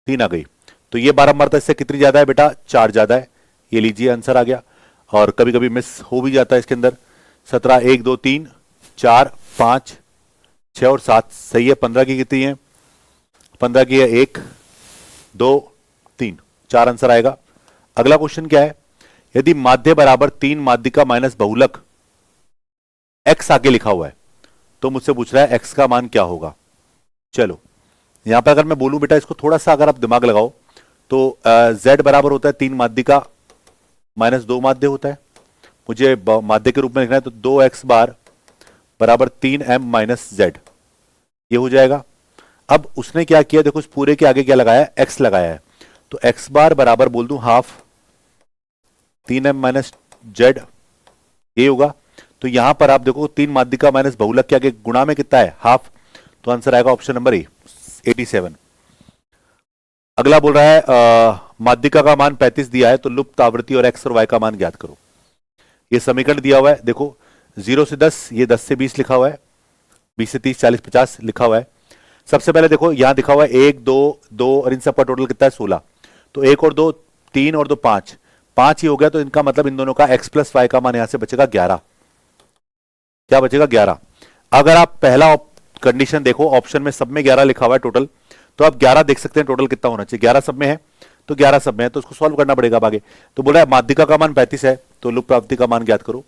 3 आ गई। तो ये बारंबारता इससे कितनी ज्यादा है बेटा, 4 ज्यादा है। ये लीजिए आंसर आ गया। और कभी कभी मिस हो भी जाता है इसके अंदर। 17 1 2 3 4 5 6 और 7 सही है। 15 की कितनी है, 15 की है 1 2 3, 4 आंसर आएगा। अगला क्वेश्चन क्या है, यदि माध्य बराबर 3 माध्यिका माइनस बहुलक x आगे लिखा हुआ है, तो मुझसे पूछ रहा है x का मान क्या होगा। चलो यहां पर अगर मैं बोलूं बेटा, इसको थोड़ा सा अगर आप दिमाग लगाओ तो z बराबर होता है 3 माध्यिका माइनस 2 माध्य होता है। मुझे माध्य के रूप में लिखना है, तो 2x बार बराबर 3m माइनस z, ये हो जाएगा। अब उसने क्या किया, देखो इस पूरे के आगे क्या लगाया है, x लगाया है। तो x बार बराबर बोल दूं हाफ 3m माइनस z, ये होगा। तो यहां पर आप देखो 3 माध्यिका माइनस बहुलक के आगे गुणा में कितना है, हाफ। तो आंसर आएगा ऑप्शन नंबर ए 87। अगला बोल रहा है माध्यिका का मान 35 दिया है, तो लुप्त आवृत्ति और x और y का मान ज्ञात करो। ये समीकरण दिया हुआ है, देखो 0 से 10, ये 10 से 20 लिखा हुआ है, 20 से 30 40 50 लिखा हुआ है। सबसे पहले देखो यहां दिखा हुआ है 1 2 2 और इन सब का टोटल कितना है 16। तो 1 और 2 3 और 2 5, 5 ही हो गया। तो इनका मतलब इन दोनों का x प्लस वाई का मान यहां से बचेगा 11। क्या बचेगा, 11। अगर आप पहला कंडीशन देखो, ऑप्शन में सब में 11 लिखा हुआ है टोटल, तो आप 11 देख सकते हैं टोटल कितना होना चाहिए। 11 सब में है, तो 11 सब में है, तो उसको सॉल्व करना पड़ेगा अब आगे। तो बोला माध्यिका का मान 35 है, तो लुप्त आवृत्ति का मान ज्ञात करो।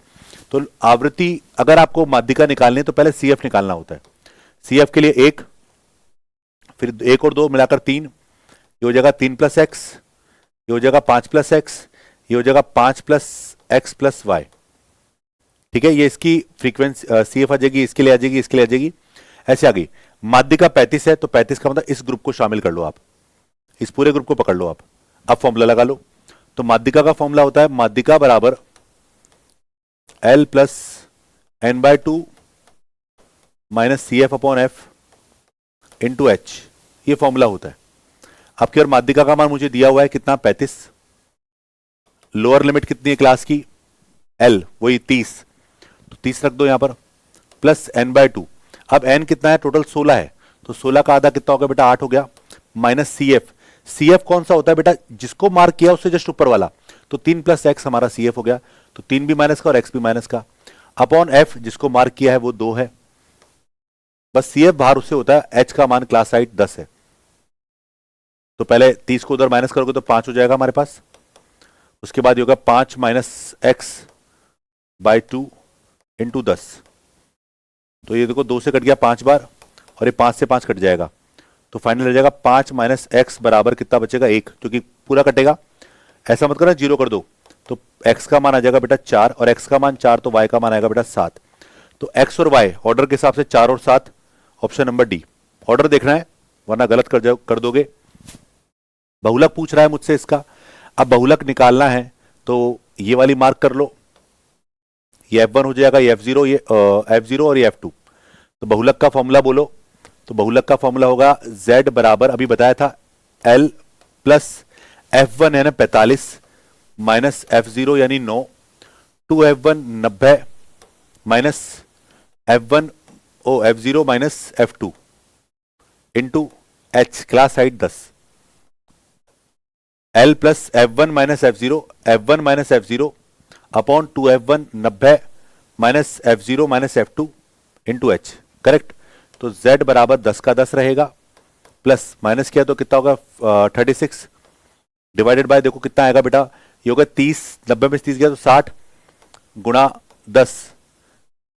तो आवृत्ति अगर आपको माध्यिका निकालनी है तो पहले CF निकालना होता है। CF के लिए 1, फिर 1 और 2 मिलाकर 3, ये हो जाएगा 3 प्लस एक्स, ये हो जाएगा 5 प्लस एक्स, ये हो जाएगा 5 प्लस एक्स प्लस वाई। ठीक है, ये इसकी फ्रीक्वेंसी CF आ जाएगी, इसके लिए आ जाएगी, इसके लिए आ जाएगी, ऐसे आ गई। माध्यिका 35 है, तो 35 का मतलब इस ग्रुप को शामिल कर लो आप, इस पूरे ग्रुप को पकड़ लो आप। अब फॉर्मूला लगा लो। तो माध्यिका का फॉर्मूला होता है माध्यिका बराबर L plus n/2 minus CF upon F into H, ये फॉर्मूला होता है। आपकी और माध्यिका का मान मुझे दिया हुआ है कितना, 35। लोअर लिमिट कितनी है क्लास की, L वही 30, तो 30 रख दो यहां पर, प्लस n/2। अब n कितना है, टोटल 16 है, तो 16 का आधा कितना हो गया बेटा, 8 हो गया, माइनस CF। CF कौन सा होता है बेटा, जिसको मार्क किया उससे जस्ट ऊपर वाला, तो 3 प्लस एक्स हमारा CF हो गया, तो 3 भी माइनस का और x भी माइनस का, अपॉन F जिसको मार्क किया है वो 2 है, बस CF बाहर उससे होता है। H का मान क्लास हाइट 10 है, तो पहले 30 को उधर माइनस करोगे तो 5 हो जाएगा हमारे पास। उसके बाद होगा 5 माइनस एक्स बाई 2 इंटू 10, तो ये देखो 2 से कट गया 5 बार, और ये 5 से 5 कट जाएगा, तो फाइनल हो जाएगा 5 माइनस एक्स बराबर कितना बचेगा, 1, क्योंकि पूरा कटेगा। ऐसा मत करना 0 कर दो, तो x का मान आ जाएगा बेटा 4, और x का मान 4, तो y का मान आएगा बेटा 7। तो x और y ऑर्डर के हिसाब से 4 और 7, ऑप्शन नंबर डी। ऑर्डर देखना है वरना गलत कर दोगे। बहुलक पूछ रहा है मुझसे इसका, अब बहुलक निकालना है तो ये वाली मार्क कर लो, ये F1 हो जाएगा, ये F0, ये F0 और ये F2। तो बहुलक का फॉर्मूला बोलो, तो बहुलक का फॉर्मूला होगा Z बराबर, अभी बताया था, L प्लस F1 यानी 45 माइनस F0 यानी 9, 2F1 90 minus F0 minus F2 into H class height 10, L plus F1 minus F1 minus F0 upon 2F1 90 minus F0 minus F2 into H, correct. तो Z बराबर 10 का 10 रहेगा, प्लस माइनस किया तो कितना होगा 36, डिवाइडेड बाय देखो कितना आएगा बेटा, ये होगा 30, 90 में 30 गया तो 60 गुणा 10,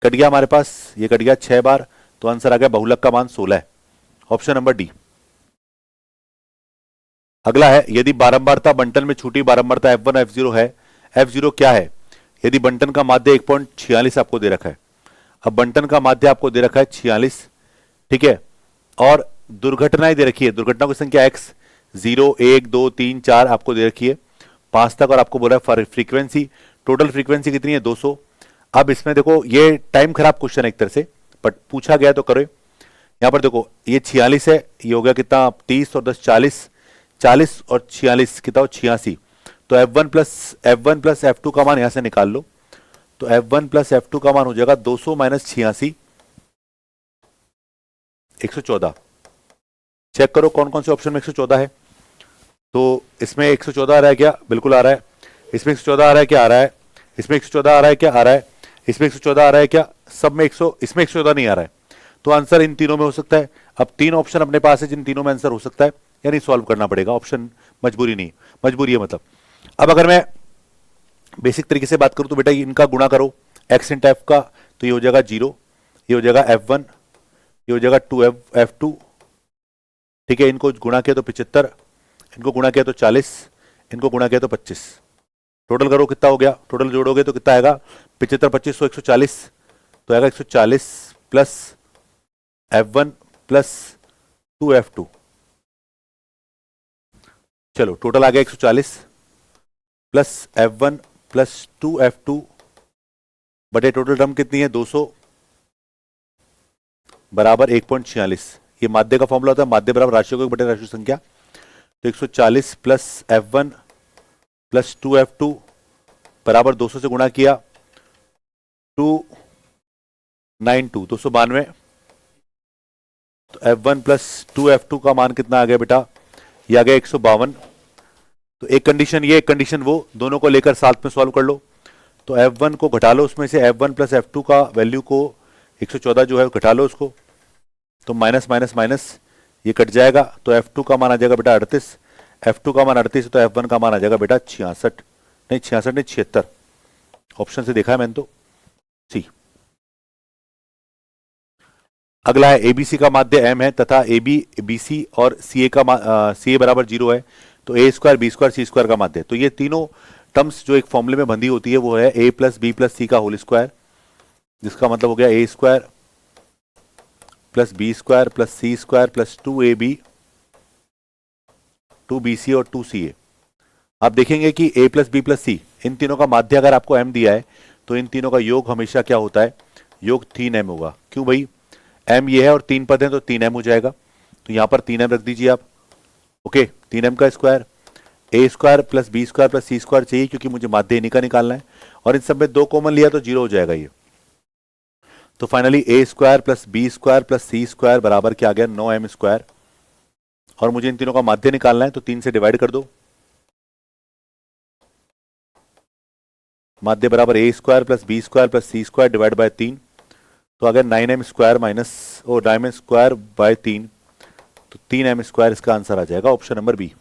कट गया हमारे पास, ये कट गया 6 बार, तो आंसर आ गया बहुलक का मान 16 है, ऑप्शन नंबर डी। अगला है, यदि बारंबारता बंटन में छूटी बारंबारता F1 F0 है, F0 क्या है? यदि बंटन का माध्य 1.46 आपको दे रखा है, अब बंटन का माध्य आपको दे रखा है 46, ठीक है, और दुर्घटनाएं दे रखी है, दुर्घटनाओं की संख्या x 0 1 2 3 4 आपको दे रखी है 5 तक, और आपको बोला है फ्रीक्वेंसी, टोटल फ्रीक्वेंसी कितनी है 200। अब इसमें देखो ये टाइम खराब क्वेश्चन है एक तरह से, बट पूछा गया तो करो। यहां पर देखो ये 46 है, ये हो गया कितना 30 और 10 40, 40 और 46 कितना हो 86, तो F1 प्लस F2 का मान यहां से निकाल लो, तो F1 प्लस F2 का मान हो जाएगा 200 माइनस 86 114। चेक करो कौन कौन से ऑप्शन में 114 है, तो इसमें 114 आ रहा है क्या? बिल्कुल आ रहा है। इसमें 114 आ रहा है क्या? आ रहा है। इसमें 114 आ रहा है क्या? आ रहा है। इसमें 114 आ रहा है क्या? सब में 100, इसमें 114 नहीं आ रहा है, तो आंसर इन तीनों में हो सकता है। अब 3 ऑप्शन अपने पास है जिन तीनों में आंसर हो सकता है, यानी सॉल्व करना पड़ेगा, ऑप्शन मजबूरी नहीं, मजबूरी है मतलब। अब अगर मैं बेसिक तरीके से बात करूं तो बेटा इनका गुणा करो x इंटू एफ का, तो ये हो जाएगा 0, ये हो जाएगा F1, ये हो जाएगा 2F2, ठीक है, इनको गुणा किया तो 75, इनको गुणा किया तो 40, इनको गुणा किया तो 25, टोटल करो कितना हो गया, टोटल जोड़ोगे तो कितना आएगा 75 25 140, तो आएगा 140 प्लस F1 प्लस 2F2, चलो टोटल आ गया 140 प्लस F1 प्लस 2F2 बटे टोटल टर्म कितनी है 200 बराबर 1.46। ये माध्य का फॉर्मूला होता है, माध्य बराबर राशियों को बटे राशि संख्या, तो 140 प्लस F1 प्लस 2F2 बराबर 200 से गुणा किया 292 292, तो F1 प्लस 2F2 का मान कितना आ गया बेटा? ये आ गया 152। तो एक कंडीशन ये, एक कंडीशन वो, दोनों को लेकर साथ में सॉल्व कर लो। तो F1 को घटा लो, उसमें से F1 प्लस F2 का वैल्यू को 114 जो है घटा लो उसको, तो माइनस माइनस माइनस ये कट जाएगा, तो F2 का मान आ जाएगा बेटा 38, F2 का मान 38, तो F1 का मान आ जाएगा बेटा 66, नहीं 66 नहीं 76, ऑप्शन से देखा है मैंने तो सी। अगला है एबीसी का माध्य m है तथा AB BC और CA का CA बराबर 0 है, तो a square B square C square का माध्य। तो ये तीनों टर्म्स जो एक फॉर्मूले में बंधी होती है वो है a plus B plus C का होल स्क्वायर, जिसका मतलब हो गया a square plus B square plus C square plus 2ab 2bc और 2ca। आप देखेंगे कि a plus B plus C, इन तीनों का माध्य अगर आपको m दिया है तो इन तीनों का योग हमेशा क्या होता है? योग 3m होगा। क्यों भाई? m ये है और 3 पद है तो 3m हो जाएगा, तो यहां पर 3m रख दीजिए आप। ओके, 3m का square, a square plus B square plus C square चाहिए क्योंकि मुझे माध्य इन्हीं का निकालना है, और इन सब में 2 कॉमन लिया तो 0 हो जाएगा ये। तो finally a square plus B square plus C square बराबर क्या आ गया 9m स्क्वायर, और मुझे इन तीनों का माध्य निकालना है, तो 3 से डिवाइड कर दो, माध्य बराबर a square plus B square plus C square divide by 3, तो अगर 9m square minus 9m square by 3, तो 3m स्क्वायर इसका आंसर आ जाएगा, ऑप्शन नंबर बी।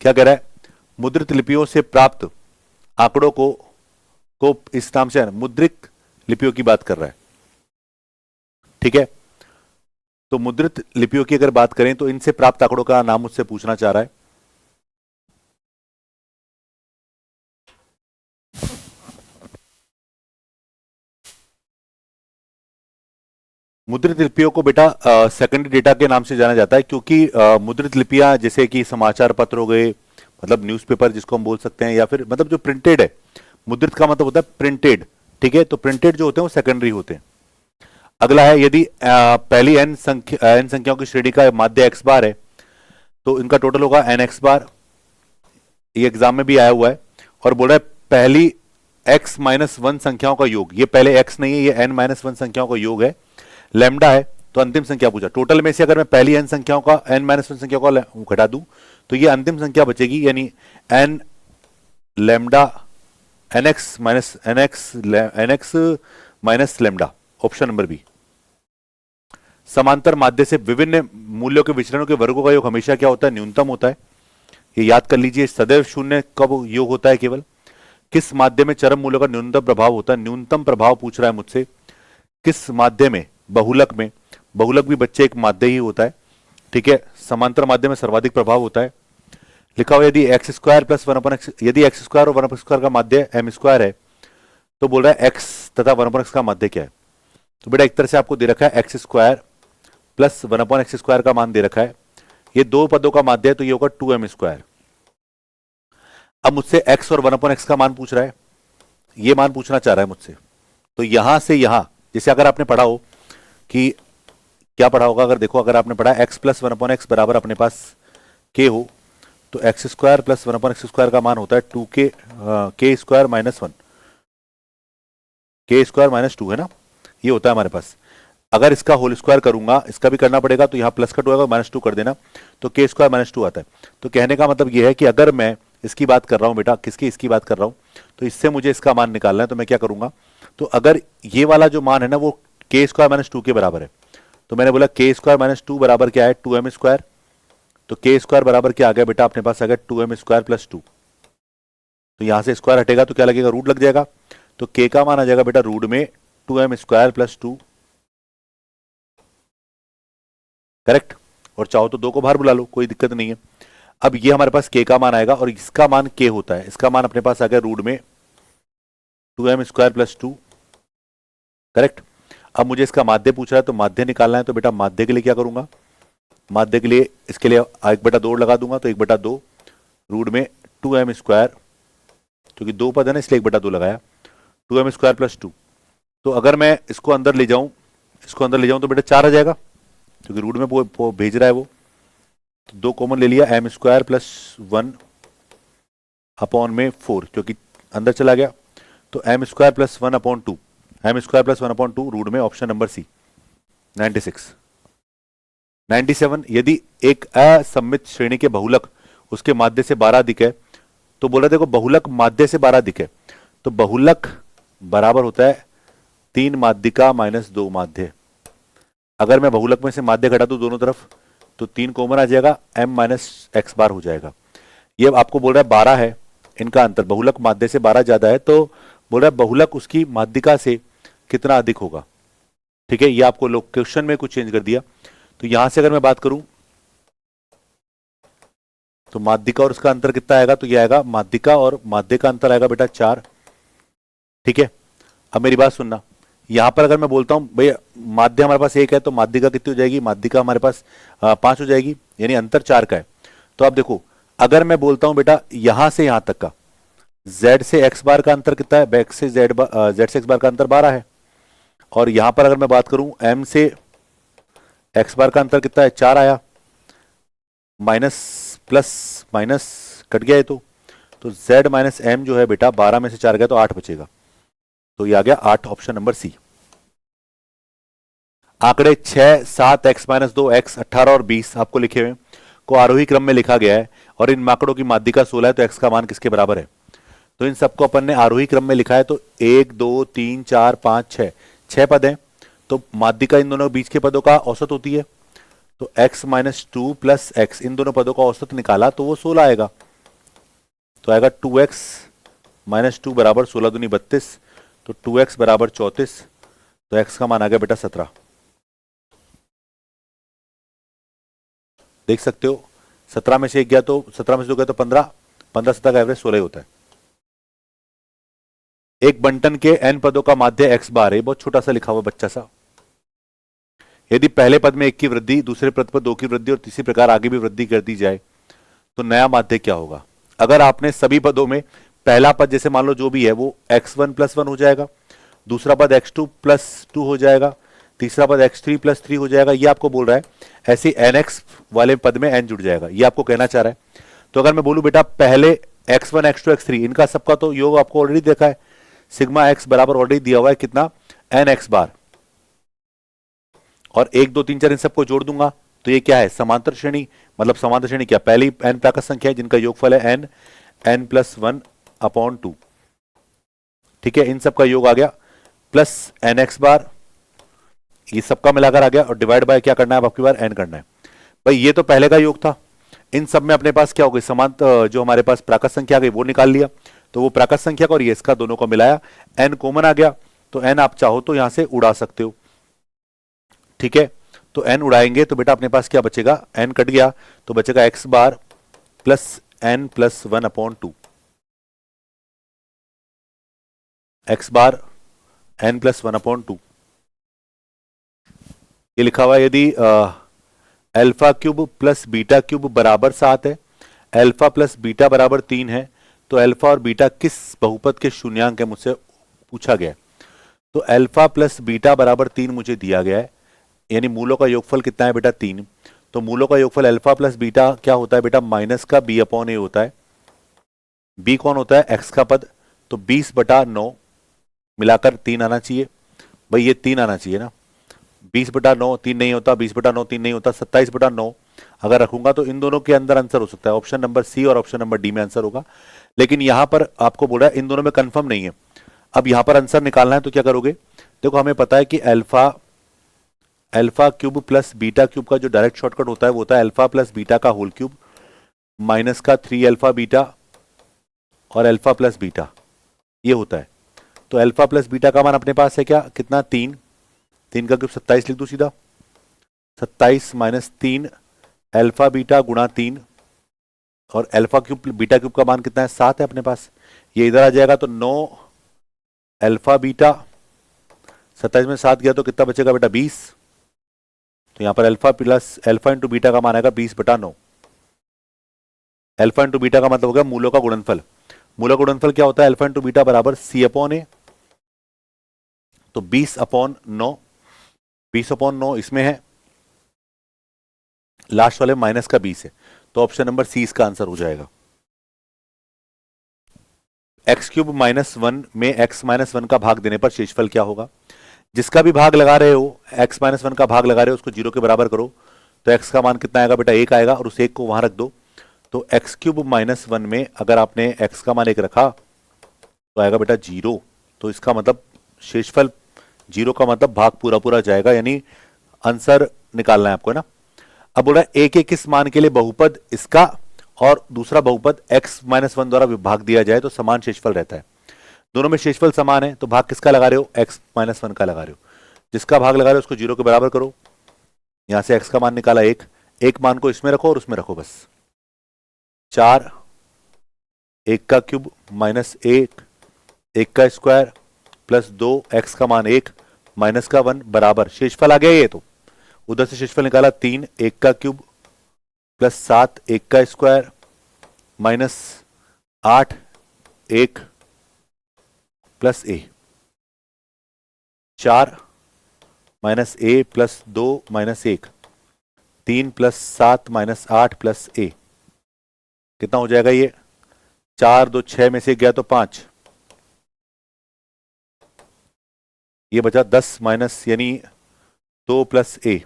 क्या कह रहा है? मुद्रित लिपियों से प्राप्त आंकड़ों को इस नाम से मुद्रित लिपियों की बात कर रहा है, ठीक है। तो मुद्रित लिपियों की अगर बात करें तो इनसे प्राप्त आंकड़ों का नाम मुझसे पूछना चाह रहा है। मुद्रित लिपियों को बेटा सेकेंडरी डेटा के नाम से जाना जाता है, क्योंकि मुद्रित लिपियां जैसे कि समाचार पत्र हो गए, मतलब न्यूज़पेपर जिसको हम बोल सकते हैं, या फिर मतलब जो प्रिंटेड है, मुद्रित का मतलब होता है प्रिंटेड, ठीक है, तो प्रिंटेड जो होते हैं वो सेकेंडरी होते हैं। अगला है, यदि पहली n संख्याओं की श्रेणी का माध्य x बार है तो इनका टोटल होगा n x बार, ये एग्जाम में भी आया हुआ है, और बोल रहा है पहली x माइनस 1 संख्याओं का योग, ये पहले x नहीं है, ये n माइनस 1 संख्याओं का योग है, लैम्डा है, तो अंतिम संख्या पूछा। टोटल में से अगर मैं पहली n संख्याओं का n माइनस 1 संख्याओं का घटा दूं तो ये अंतिम संख्या बचेगी, यानी n lambda nx minus lambda, option number B. समांतर माध्य से विभिन्न मूल्यों के विचरणों के वर्गों का योग हमेशा क्या होता है? न्यूनतम होता है। ये याद कर लीजिए, सदैव शून्य कब योग होता है? केवल किस माध्यम में चरम मूल्यों का न्यूनतम प्रभाव होता है? न्यूनतम प्रभाव पूछ रहा है मुझसे, किस माध्यम में? बहुलक में। बहुलक भी बच्चे एक माध्य ही होता है, ठीक है। समांतर माध्यम में सर्वाधिक प्रभाव होता है। लिखा हुआ यदि एक्स स्क्वायर प्लस वन अपन एक्स, यदि एक्स स्क्वायर और वन अपन स्क्वायर का माध्य एम स्क्वायर है, तो बोल रहा है एक्स तथा वन अपन एक्स का माध्य क्या है? तो बेटा एक तरह से आपको दे रखा है एक्स स्क्वायर प्लस वन अपन एक्स स्क्वायर का मान दे रखा है, ये दो पदों का माध्य है, तो ये होगा 2m स्क्वायर। अब मुझसे x और वन अपन एक्स का मान पूछ रहा है, ये मान पूछना चाह रहा है मुझसे। तो यहां से यहां, जैसे अगर आपने पढ़ा हो कि क्या पढ़ा होगा, अगर देखो अगर आपने पढ़ा x प्लस वन अपन एक्स बराबर अपने पास k हो, तो एक्स स्क्वायर प्लस वन अपन एक्स स्क्वायर का मान होता है 2k k square minus 1, k square minus 2 है ना, ये होता है हमारे पास। अगर इसका होल स्क्वायर करूंगा, इसका भी करना पड़ेगा, तो यहाँ प्लस कट होगा, माइनस 2 कर देना, तो k स्क्वायर माइनस 2 आता है। तो कहने का मतलब ये है कि अगर मैं इसकी बात कर रहा हूं बेटा, किसकी? इसकी बात कर रहा हूं, तो इससे मुझे इसका मान निकालना है, तो मैं क्या करूंगा? तो अगर ये वाला जो मान है ना वो k स्क्वायर माइनस 2 के बराबर है, तो मैंने बोला k स्क्वायर माइनस 2 बराबर क्या है? 2m square. तो k स्क्वायर बराबर क्या आ गया बेटा अपने पास? आ गया 2m स्क्वायर प्लस 2। तो यहां से स्क्वायर हटेगा तो क्या लगेगा? रूट लग जाएगा। तो k का मान आ जाएगा बेटा रूट में 2m स्क्वायर प्लस 2, करेक्ट। और चाहो तो 2 को बाहर बुला लो, कोई दिक्कत नहीं है। अब ये हमारे पास k का मान आएगा और इसका मान k होता है, इसका मान अपने पास आ गया रूट में 2m स्क्वायर प्लस 2, करेक्ट। अब मुझे इसका माध्य पूछ रहा है, तो माध्य निकालना है, तो बेटा माध्य के लिए क्या करूंगा? माध्य के लिए इसके लिए 1/2 लगा दूंगा, तो 1/2 रूट में 2m स्क्वायर, क्योंकि 2 पद है ना इसलिए 1/2 लगाया, 2m स्क्वायर प्लस 2। तो अगर मैं इसको अंदर ले जाऊं, इसको अंदर ले जाऊं तो बेटा 4 आ जाएगा, क्योंकि रूट में वो भेज रहा है वो। तो 2 कॉमन ले लिया, m स्क्वायर प्लस 1 अपॉन में 4, क्योंकि अंदर चला गया, तो m square plus 1 upon 2, m square plus 1 upon 2 root में ऑप्शन नंबर सी 96। 97, यदि एक असममित श्रेणी के बहुलक उसके माध्य से 12 अधिक है, तो बोला देखो बहुलक माध्य से 12 अधिक है, तो बहुलक बराबर होता है 3 माध्यिका माइनस 2 माध्य। अगर मैं बहुलक में से माध्य घटा दूं दोनों तरफ, तो 3 कॉमन आ जाएगा, m माइनस एक्स बार हो जाएगा। ये आपको बोल रहा है 12 है इनका अंतर, बहुलक माध्य से 12 ज्यादा है, तो बोल रहा है बहुलक उसकी माध्यिका से कितना अधिक होगा, ठीक है। ये आपको लोकेशन में कुछ चेंज कर दिया। तो यहां से अगर मैं बात करूं तो माध्यिका और उसका अंतर कितना आएगा? तो ये आएगा माध्यिका और माध्य का अंतर आएगा बेटा 4, ठीक है। अब मेरी बात सुनना, यहां पर अगर मैं बोलता हूं भैया माध्य हमारे पास 1 है, तो माध्यिका कितनी हो जाएगी? माध्यिका हमारे पास 5 हो जाएगी, यानी अंतर 4 का है। तो आप देखो अगर मैं बोलता हूं बेटा यहां से यहां तक का z से x बार का अंतर कितना है? x से z से x बार का अंतर 12 है। और यहां पर अगर मैं बात करूं m से x बार का अंतर कितना है? 4 आया, माइनस प्लस माइनस कट गया है, तो z माइनस m जो है बेटा 12 में से 4 गया तो 8 बचेगा, तो ये आ गया 8 ऑप्शन नंबर सी। आंकड़े 6, 7, x माइनस 2, x, 18 और 20 आपको लिखे हुए को आरोही क्रम में लिखा गया है और इन आंकड़ों की माध्यिका 16 है, तो x का मान किसके बराबर है? तो इन सबको अपन ने आरोही क्रम में लिखा है, तो 1, 2, 3, 4, 5, 6, 6 पद हैं, तो माध्यिका इन दोनों बीच के पदों का औसत होती है, तो x माइनस 2 प्लस x, इन दोनों पदों का औसत निकाला तो वो 16 आएगा, तो आएगा 2x माइनस 2 बराबर 16 दूनी 32, तो 2x बराबर 34, तो x का मान आ गया बेटा 17। देख सकते हो 17 में से 1 गया तो 17 में से 2 गया तो 15, 15 17 का एवरेज 16 ही होता है। एक बंटन के n पदों का माध्य x बार है, बहुत छोटा सा लिखा हुआ बच्चा सा। यदि पहले पद में 1 की वृद्धि, दूसरे पद पर 2 की वृद्धि और तीसरी प्रकार आगे भी वृद्धि कर दी जाए तो नया माध्य क्या होगा? अगर आपने सभी पदों में पहला पद जैसे मान लो जो भी है वो x1 प्लस 1 हो जाएगा, दूसरा पद x2 प्लस 2 हो जाएगा, तीसरा पद x3 प्लस 3 हो जाएगा, ये आपको बोल रहा है। ऐसे nx वाले पद में n जुड़ जाएगा, ये आपको कहना चाह रहा है। तो अगर मैं बोलूं बेटा पहले x1 x2 x3 इनका सबका तो योग आपको ऑलरेडी देखा है, सिग्मा x बराबर ऑलरेडी दिया हुआ है कितना? nx बार, और 1 2 3 4 इन सबको जोड़ दूंगा तो ये क्या है? समांतर श्रेणी। मतलब समांतर श्रेणी क्या? पहली n प्राकृत संख्या है जिनका योगफल है n, n प्लस 1 अपॉन 2, ठीक है। इन सबका योग आ गया प्लस nx बार, ये सबका मिलाकर आ गया, और डिवाइड बाय क्या करना है? अब आपकी बार n करना है। भाई ये तो पहले का योग था, इन सब में अपने पास क्या हो गई? समांतर जो हमारे पास प्राकृत संख्या आ गई वो निकाल लिया, तो वो प्राकृत संख्या का और ये इसका दोनों को मिलाया, n कॉमन आ गया, तो n आप चाहो तो यहां से उड़ा सकते हो। ठीक है, तो n उड़ाएंगे तो बेटा अपने पास क्या बचेगा, n कट गया तो बचेगा x बार प्लस n प्लस 1/2, x बार n प्लस 1/2। ये लिखा हुआ है यदि alpha cube plus beta cube बराबर 7 है, अल्फा प्लस बीटा बराबर 3 है, तो अल्फा और बीटा किस बहुपद के शून्यांक है, मुझसे पूछा गया है। तो अल्फा प्लस बीटा बराबर 3 मुझे दिया गया है, यानी मूलों का योगफल कितना है बेटा 3। तो मूलों का योगफल अल्फा प्लस बीटा क्या होता है बेटा, माइनस का b/a होता है। b कौन होता है, x का पद, तो 20/9 मिलाकर 3 आना चाहिए। भाई ये 3 आना चाहिए ना, 20/9 3 नहीं होता, 20/9 3 नहीं होता, 27/9 अगर रखूंगा तो इन दोनों के अंदर आंसर हो सकता है। ऑप्शन नंबर सी और ऑप्शन नंबर डी में आंसर होगा, लेकिन यहां पर आपको बोल रहा है इन दोनों में कंफर्म नहीं है। अब यहां पर आंसर निकालना है तो क्या करोगे, देखो हमें पता है कि alpha cube plus beta cube का जो डायरेक्ट शॉर्टकट होता है वो होता है अल्फा प्लस बीटा का होल क्यूब माइनस का 3 अल्फा बीटा और अल्फा प्लस बीटा, ये होता है। तो अल्फा प्लस बीटा का मान अपने पास है क्या, कितना 3, 3 का क्यूब 27 लिख दो सीधा, 27 माइनस 3 अल्फा बीटा गुणा 3, और अल्फा क्यूब बीटा क्यूब का मान कितना है 7 है अपने पास, ये इधर आ जाएगा तो 9 अल्फा बीटा, 27 में 7 गया तो कितना बचेगा बेटा 20। तो यहां पर अल्फा इंटू बीटा का मान आएगा 20/9। अल्फा इंटू बीटा का मतलब हो गया मूलों का गुणनफल। मूलों का गुणनफल क्या होता है, अल्फा इंटू बीटा बराबर c/a, तो 20/9, 20/9 इसमें है, लास्ट वाले माइनस का 20 है, तो ऑप्शन नंबर सी इसका आंसर हो जाएगा। एक्स क्यूब माइनस 1 में x माइनस 1 का भाग देने पर शेषफल क्या होगा। जिसका भी भाग लगा रहे हो, x माइनस 1 का भाग लगा रहे हो उसको 0 के बराबर करो, तो x का मान कितना आएगा बेटा 1 आएगा, और उस 1 को वहां रख दो। तो एक्स क्यूब माइनस 1 में अगर आपने x का मान 1 रखा तो आएगा बेटा 0, तो इसका मतलब शेषफल 0 का मतलब भाग पूरा पूरा जाएगा, यानी आंसर निकालना है आपको, है ना। अब बोला a के किस मान के लिए बहुपद इसका और दूसरा बहुपद x माइनस 1 द्वारा विभाग दिया जाए तो समान शेषफल रहता है। दोनों में शेषफल समान है, तो भाग किसका लगा रहे हो, x माइनस 1 का लगा रहे हो। जिसका भाग लगा रहे हो उसको 0 के बराबर करो, यहां से x का मान निकाला 1, एक मान को इसमें रखो और उसमें रखो बस। 4 1 का क्यूब माइनस 1 1 का स्क्वायर प्लस 2 x का मान 1 माइनस का 1 बराबर शेषफल आ गया ये, तो उधर से शेषफल निकाला 3 1 का क्यूब प्लस 7 1 का square minus 8 1 plus a, 4 minus a plus 2 minus 1, 3 plus 7 minus 8 plus a, कितना हो जाएगा ये, 4 2 6 में से गया तो 5, ये बचा 10 माइनस यानी 2 प्लस a,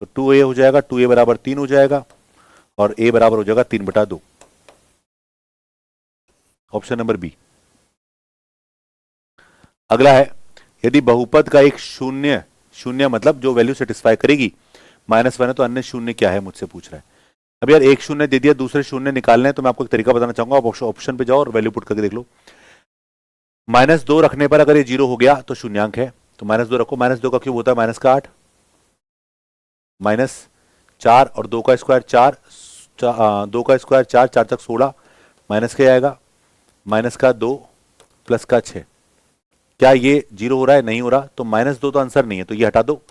तो 2a हो जाएगा, 2a बराबर 3 हो जाएगा और a बराबर हो जाएगा 3/2, ऑप्शन नंबर बी। अगला है, यदि बहुपद का एक शून्य मतलब जो वैल्यू सेटिस्फाई करेगी, -1 है तो अन्य शून्य क्या है मुझसे पूछ रहा है। अब यार एक शून्य दे दिया, दूसरे शून्य निकालने हैं, तो मैं आपको एक तरीका बताना चाहूंगा, आप ऑप्शन पे जाओ और वैल्यू पुट करके देख लो। -2 रखने पर अगर ये 0 हो गया तो शून्यांक है, तो -2 रखो, -2 का क्यूब होता है -8 माइनस 4 और 2 का स्क्वायर 4, 2 का स्क्वायर 4, 4 तक 16 माइनस क्या आएगा, माइनस का 2 प्लस का 6। क्या ये 0 हो रहा है, नहीं हो रहा, तो -2 तो आंसर नहीं है, तो ये हटा दो,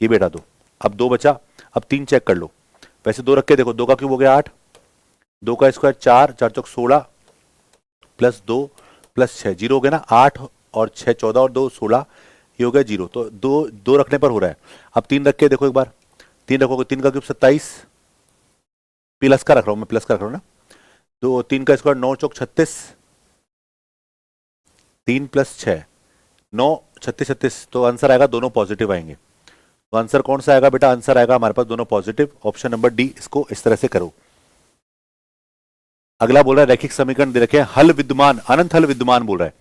ये भी हटा दो। अब 2 बचा, अब 3 चेक कर लो, वैसे 2 रख के देखो, 2 का क्यूब हो गया 8, 2 का स्क्वायर 4, 4 चौक 16 प्लस 2 प्लस 6, 0 हो गया ना, 8 और 6 14 और 2 16, ये हो गया 0, तो 2 रखने पर हो रहा है। अब 3 रख के देखो एक बार, 3 रखोगे, 3 का क्यूब 27, प्लस का रख रहा हूं मैं, प्लस का रख रहा हूं ना, तो 3 का स्क्वायर 9 चौक 36, 3 प्लस 6 9 36 36, तो आंसर आएगा दोनों पॉजिटिव आएंगे। तो आंसर कौन सा आएगा बेटा, आंसर आएगा हमारे पास दोनों पॉजिटिव, ऑप्शन नंबर डी। इसको इस तरह से करो। अगला बोल रहा है रैखिक समीकरण दे रखे हैं, हल विद्यमान, अनंत हल विद्यमान बोल रहा है।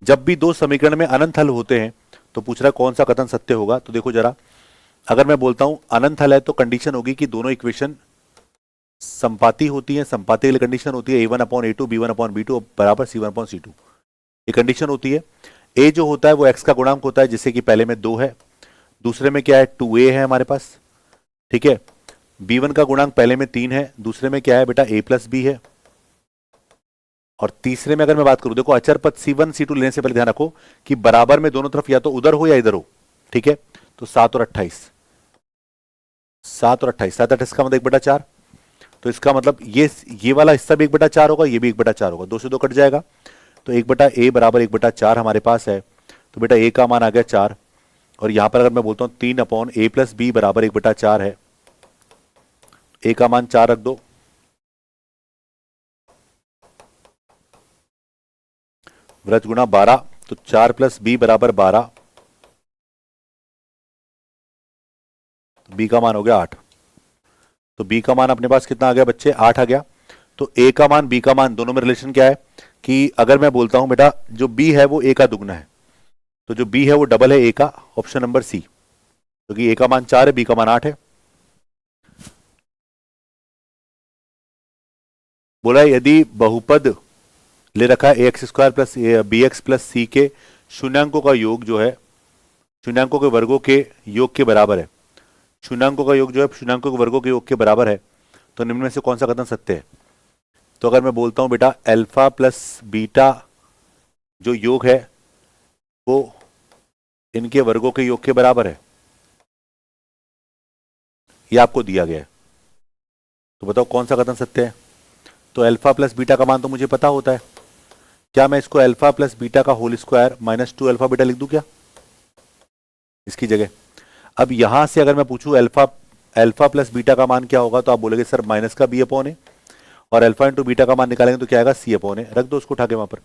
जब भी दो समीकरण में अनंत हल होते हैं तो पूछ रहा है कौन सा कथन सत्य होगा। तो देखो जरा, अगर मैं बोलता हूं अनंत हल है तो कंडीशन होगी कि दोनों इक्वेशन संपाती होती है, संपाती की कंडीशन होती है a1/a2 b1/b2 बराबर c1/c2। ये कंडीशन होती है। a जो होता है वो x का गुणांक होता है, जिससे कि पहले में 2 है, दूसरे में क्या है 2a है हमारे पास, ठीक है। b1 का गुणांक पहले में 3 है, दूसरे में क्या है बेटा a प्लस b है, और तीसरे में अगर मैं बात करूं, देखो अचर पद c1 c2 लेने से पहले ध्यान रखो कि बराबर में दोनों तरफ या तो उधर हो या इधर हो, ठीक है। तो 7 और 28, 7 और 28, 7 का मतलब 1/4, तो इसका मतलब ये वाला हिस्सा भी 1/4 होगा, ये भी 1/4 होगा, 2 से 2 कट जाएगा, तो 1/a बराबर 1/4 हमारे पास है। तो बेटा a का मान आ गया 4, और यहां पर अगर मैं बोलता हूं 3/a प्लस b बराबर 1/4 है, a का मान 4 रख दो, व्रज गुणा 12, तो 4 प्लस b बराबर 12, तो b का मान हो गया 8। तो b का मान अपने पास कितना आ गया बच्चे, 8 आ गया। तो a का मान b का मान दोनों में रिलेशन क्या है कि अगर मैं बोलता हूं बेटा जो b है वो a का दुगना है, तो जो b है वो डबल है a का, ऑप्शन नंबर सी, क्योंकि a का मान 4 है, b का मान 8 है। बोला यदि बहुपद ले रखा है ax² plus bx plus c के शून्यांकों का योग जो है शून्यांकों के वर्गों के योग के बराबर है, शून्यांकों का योग जो है शून्यांकों के वर्गों के योग के बराबर है, तो निम्न में से कौन सा कथन सत्य है। तो अगर मैं बोलता हूं बेटा अल्फा प्लस बीटा जो योग है वो इनके वर्गों के योग के बराबर है, ये आपको दिया गया है, तो बताओ कौन सा कथन सत्य है। तो अल्फा प्लस बीटा का मान तो मुझे पता होता है, क्या मैं इसको अल्फा प्लस बीटा का whole square minus 2 alpha beta लिख दूं क्या इसकी जगह। अब यहां से अगर मैं पूछूं अल्फा प्लस बीटा का मान क्या होगा, तो आप बोलोगे सर माइनस का b/a, और अल्फा इंटू बीटा का मान निकालेंगे तो क्या आएगा c/a, रख दो उसको उठा के वहां पर,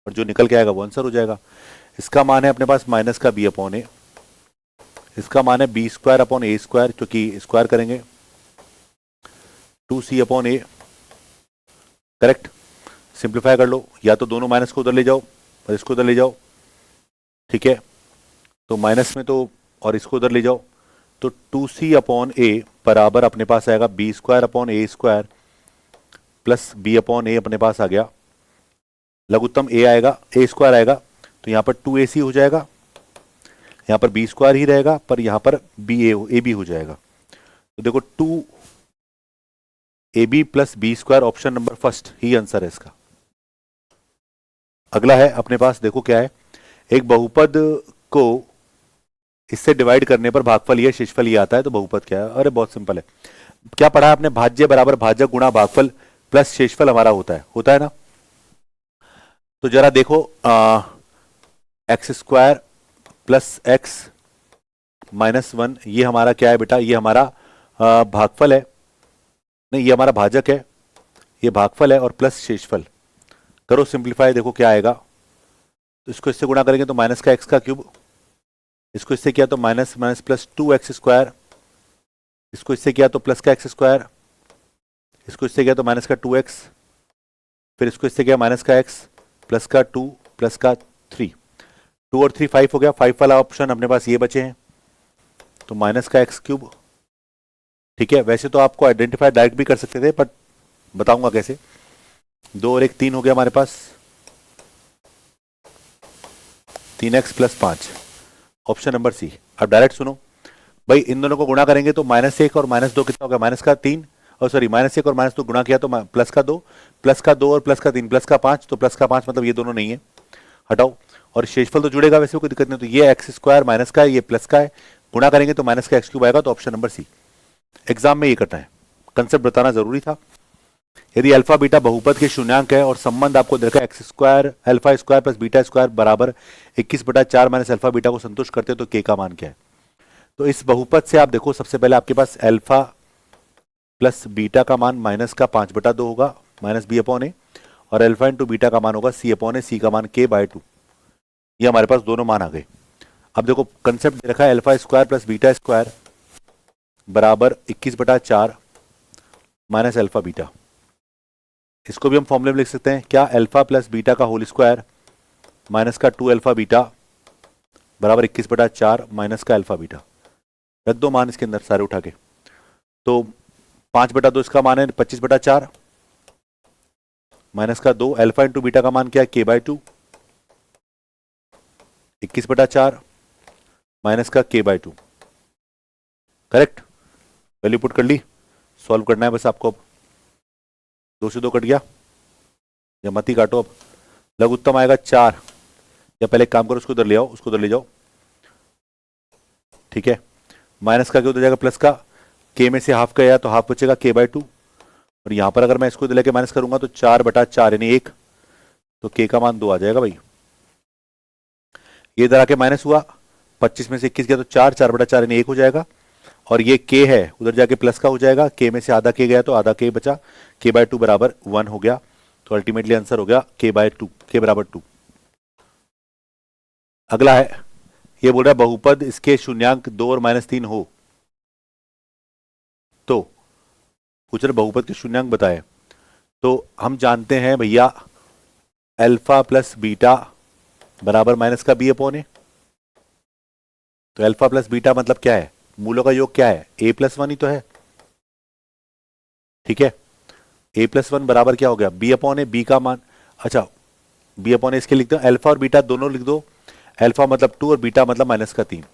और जो निकल के आएगा वो आंसर हो जाएगा। इसका मान है अपने पास माइनस का b/a, इसका मान है b²/a², क्योंकि स्क्वायर करेंगे 2c/a, करेक्ट। सिंप्लीफाई कर लो, या तो दोनों माइनस को उधर ले जाओ और इसको उधर ले जाओ, ठीक है, तो माइनस में तो और इसको उधर ले जाओ, तो 2c/a बराबर अपने पास आएगा b²/a² प्लस b/a अपने पास आ गया, लघुत्तम a आएगा, a² आएगा, तो यहां पर 2ac हो जाएगा, यहां पर b² ही रहेगा, पर यहां पर ab हो जाएगा। तो देखो 2ab plus b² option number first ही आंसर है इसका। अगला है अपने पास, देखो क्या है, एक बहुपद को इससे डिवाइड करने पर भागफल या शेषफल ये आता है, तो बहुपद क्या है। अरे बहुत सिंपल है, क्या पढ़ा है आपने, भाज्य बराबर भाजक गुणा भागफल प्लस शेषफल हमारा होता है ना। तो जरा देखो x² प्लस x -1 ये हमारा क्या है बेटा, ये हमारा भागफल है, नहीं ये हमारा भाजक है, ये भागफल है, और प्लस शेषफल। करो सिंप्लीफाई, देखो क्या आएगा, तो इसको इससे गुणा करेंगे तो माइनस का x का क्यूब, इसको इससे किया तो माइनस माइनस प्लस 2x², इसको इससे किया तो प्लस का x², इसको इससे किया तो माइनस का 2x, फिर इसको इससे किया माइनस का x प्लस का 2 प्लस का 3, 2 और 3 5 हो गया, 5 वाला ऑप्शन अपने पास ये बचे हैं, तो माइनस का x³, ठीक है। वैसे तो आपको आइडेंटिफाई डायरेक्ट भी कर सकते थे, बट बताऊंगा कैसे। 2 और 1 3 हो गया हमारे पास, 3x plus 5, option number C. अब डायरेक्ट सुनो भाई, इन दोनों को गुणा करेंगे तो -1 और -2 कितना हो गया, माइनस का 3, और सॉरी -1 और -2 गुणा किया तो प्लस का 2, प्लस का 2 और प्लस का 3 प्लस का 5, तो प्लस का 5 मतलब ये दोनों नहीं है, हटाओ, और शेषफल तो जुड़ेगा, वैसे कोई दिक्कत नहीं। तो ये x² माइनस का है, ये प्लस का है, गुणा करेंगे तो माइनस का x³ आएगा, तो ऑप्शन नंबर सी। एग्जाम में ये करना है, कंसेप्ट बताना जरूरी था। यदि अल्फा बीटा बहुपद के शून्यांक है और संबंध आपको देखा x² अल्फा² प्लस बीटा² बराबर 21/4 माइनस अल्फा बीटा को संतुष्ट करते तो k का मान क्या है। तो इस बहुपद से आप देखो, सबसे पहले आपके पास अल्फा प्लस बीटा का मान माइनस का 5/2 होगा, माइनस b/a, और अल्फा इंटू बीटा का मान होगा c/a, c का मान k/2। ये हमारे पास दोनों मान आ गए। अब देखो कंसेप्ट दे रखा है अल्फा² प्लस बीटा² बराबर 21/4 माइनस अल्फा बीटा। इसको भी हम फॉर्मूले में लिख सकते हैं, क्या, अल्फा प्लस बीटा का होल स्क्वायर माइनस का 2 अल्फा बीटा बराबर 21/4 माइनस का अल्फा बीटा। रख दो मान इसके अंदर सारे उठा के, तो 5/2 इसका मान है 25/4 माइनस का 2, अल्फा इंटू बीटा का मान क्या है k/2, 21/4 माइनस का k/2। करेक्ट, वैल्यू पुट कर ली, सॉल्व करना है बस आपको। अब 2 से 2 कट गया, या मत ही काटो। अब लघुत्तम आएगा 4, या पहले एक काम करो, उसको उधर ले आओ, उसको उधर ले जाओ, ठीक है। माइनस का क्या उधर जाएगा, प्लस का, k में से हाफ का आया तो हाफ बचेगा k/2, और यहां पर अगर मैं इसको लेके माइनस करूंगा तो 4/4 यानी 1, तो k का मान 2 आ जाएगा भाई। ये इधर आके माइनस हुआ, 25 में से 21 गया तो 4/4 यानी 1 हो जाएगा, और ये k है उधर जाके प्लस का हो जाएगा, k में से आधा k गया तो आधा k बचा, k/2 बराबर 1 हो गया, तो अल्टीमेटली आंसर हो गया k/2, k बराबर 2। अगला है, ये बोल रहा है बहुपद इसके शून्यांक 2 और -3 हो, तो पूछ रहे बहुपद के शून्यांक बताए। तो हम जानते हैं भैया अल्फा प्लस बीटा बराबर माइनस का b/a, तो अल्फा प्लस बीटा मतलब क्या है, मूलों का योग क्या है, a+1 ही तो है, ठीक है। a+1 बराबर क्या हो गया, b/a, b का मान, अच्छा b/a इसके लिखते हो, अल्फा और बीटा दोनों लिख दो, अल्फा मतलब 2 और बीटा मतलब -3,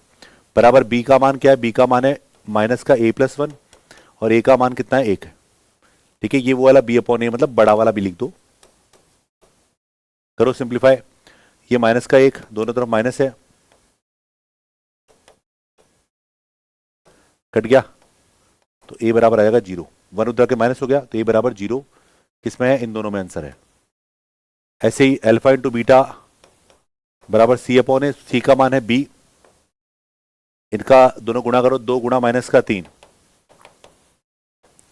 बराबर b का मान क्या है, b का मान है माइनस का a+1 और a का मान कितना है 1, ठीक है। ये वो वाला b/a मतलब बड़ा वाला भी लिख दो, करो सिंप्लीफाई, ये माइनस का 1 दोनों तरफ माइनस है, कट गया, तो a बराबर आएगा 0, 1 उधर के माइनस हो गया तो a बराबर 0, किसमें है, इन दोनों में आंसर है। ऐसे ही अल्फा इंटू बीटा बराबर c/a, c का मान है b, इनका दोनों गुणा करो, 2 गुणा माइनस का 3,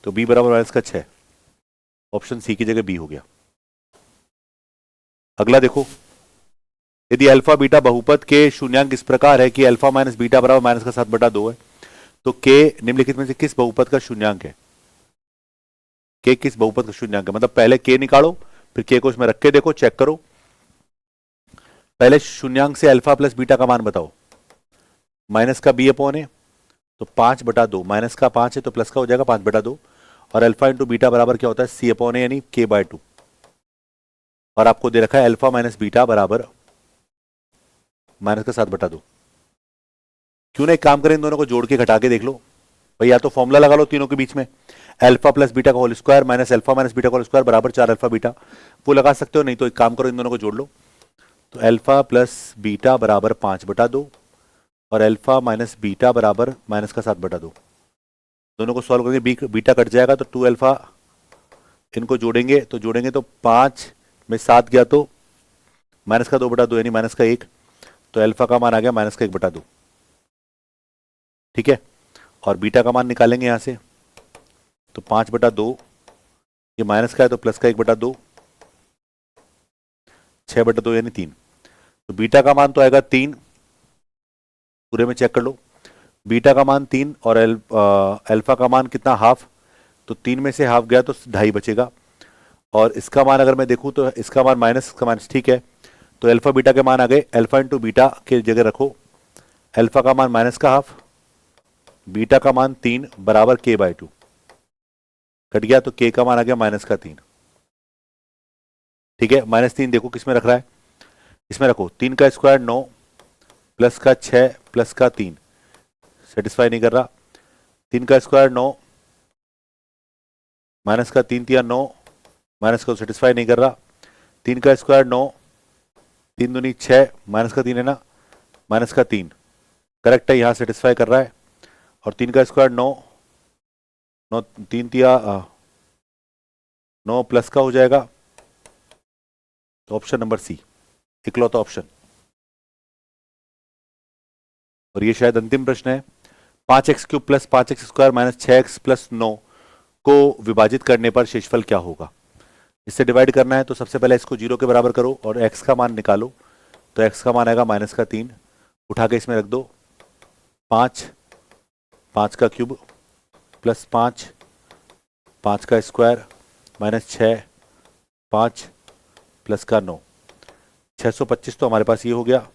तो b बराबर माइनस का 6, ऑप्शन सी की जगह बी हो गया। अगला देखो, यदि अल्फा बीटा बहुपद के शून्यांक इस प्रकार है कि अल्फा माइनस बीटा बराबर माइनस का 7/2 है, तो k निम्नलिखित में से किस बहुपद का शून्यांक है, k किस बहुपद का शून्यांक है, मतलब पहले k निकालो फिर k को इसमें रख के देखो, चेक करो। पहले शून्यांक से अल्फा प्लस बीटा का मान बताओ, माइनस का b/a, तो 5/2, माइनस का 5 है तो प्लस का हो जाएगा 5/2, और अल्फा इंटू बीटा बराबर क्या होता है c/a यानी k/2, और आपको दे रखा है अल्फा माइनस बीटा बराबर माइनस का 7/2। क्यों ना एक काम करें, इन दोनों को जोड़ के घटा के देख लो भाई, या तो फॉर्मूला लगा लो तीनों के बीच में, अल्फा प्लस बीटा का whole square minus alpha minus beta का होल स्क्वायर बराबर 4 अल्फा बीटा, वो लगा सकते हो, नहीं तो एक काम करो इन दोनों को जोड़ लो, तो अल्फा प्लस बीटा बराबर 5/2 और अल्फा माइनस बीटा बराबर माइनस का 7/2। दोनों को सॉल्व करके बीटा कट जाएगा तो 2 अल्फा, इनको जोड़ेंगे तो 5 में 7 गया तो माइनस का 2/2 यानी माइनस का 1, तो अल्फा का मान आ गया माइनस का 1/2, ठीक है। और बीटा का मान निकालेंगे यहां से, तो 5/2, ये माइनस का है तो प्लस का 1/2, 6/2 यानी 3, तो बीटा का मान तो आएगा 3, पूरे में चेक कर लो, बीटा का मान 3 और अल्फा का मान कितना, हाफ, तो 3 में से हाफ गया तो 2.5 बचेगा, और इसका मान अगर मैं देखूं तो इसका मान माइनस का माइनस, ठीक है। तो अल्फा बीटा के मान आ गए, अल्फा इंटू बीटा के जगह रखो, अल्फा का मान माइनस का हाफ, बीटा का मान 3 बराबर k/2, कट गया तो k का मान आ गया माइनस का 3, ठीक है। -3 देखो किसमें रख रहा है, इसमें रखो, 3 का स्क्वायर 9 प्लस का 6 प्लस का 3, सेटिस्फाई नहीं कर रहा, 3 का स्क्वायर 9 माइनस का 3 तिया 9, माइनस को सेटिस्फाई नहीं कर रहा, 3 का स्क्वायर 9, 3 दूनी 6, माइनस का 3 है ना, माइनस का 3, करेक्ट है, यहां सेटिस्फाई कर रहा है, और 3 का स्क्वायर 9, 9 3 तिया 9 प्लस का हो जाएगा, तो ऑप्शन नंबर सी इकलौता ऑप्शन। और ये शायद अंतिम प्रश्न है, 5x³ plus 5x square minus 6x plus 9 को विभाजित करने पर शेषफल क्या होगा। इससे डिवाइड करना है तो सबसे पहले इसको 0 के बराबर करो और x का मान निकालो, तो x का मान आएगा माइनस का 3, उठा के इसमें रख दो, 5 5 का क्यूब प्लस 5 5 का स्क्वायर माइनस 6 5 प्लस का 9, 625 तो हमारे पास ये हो गया,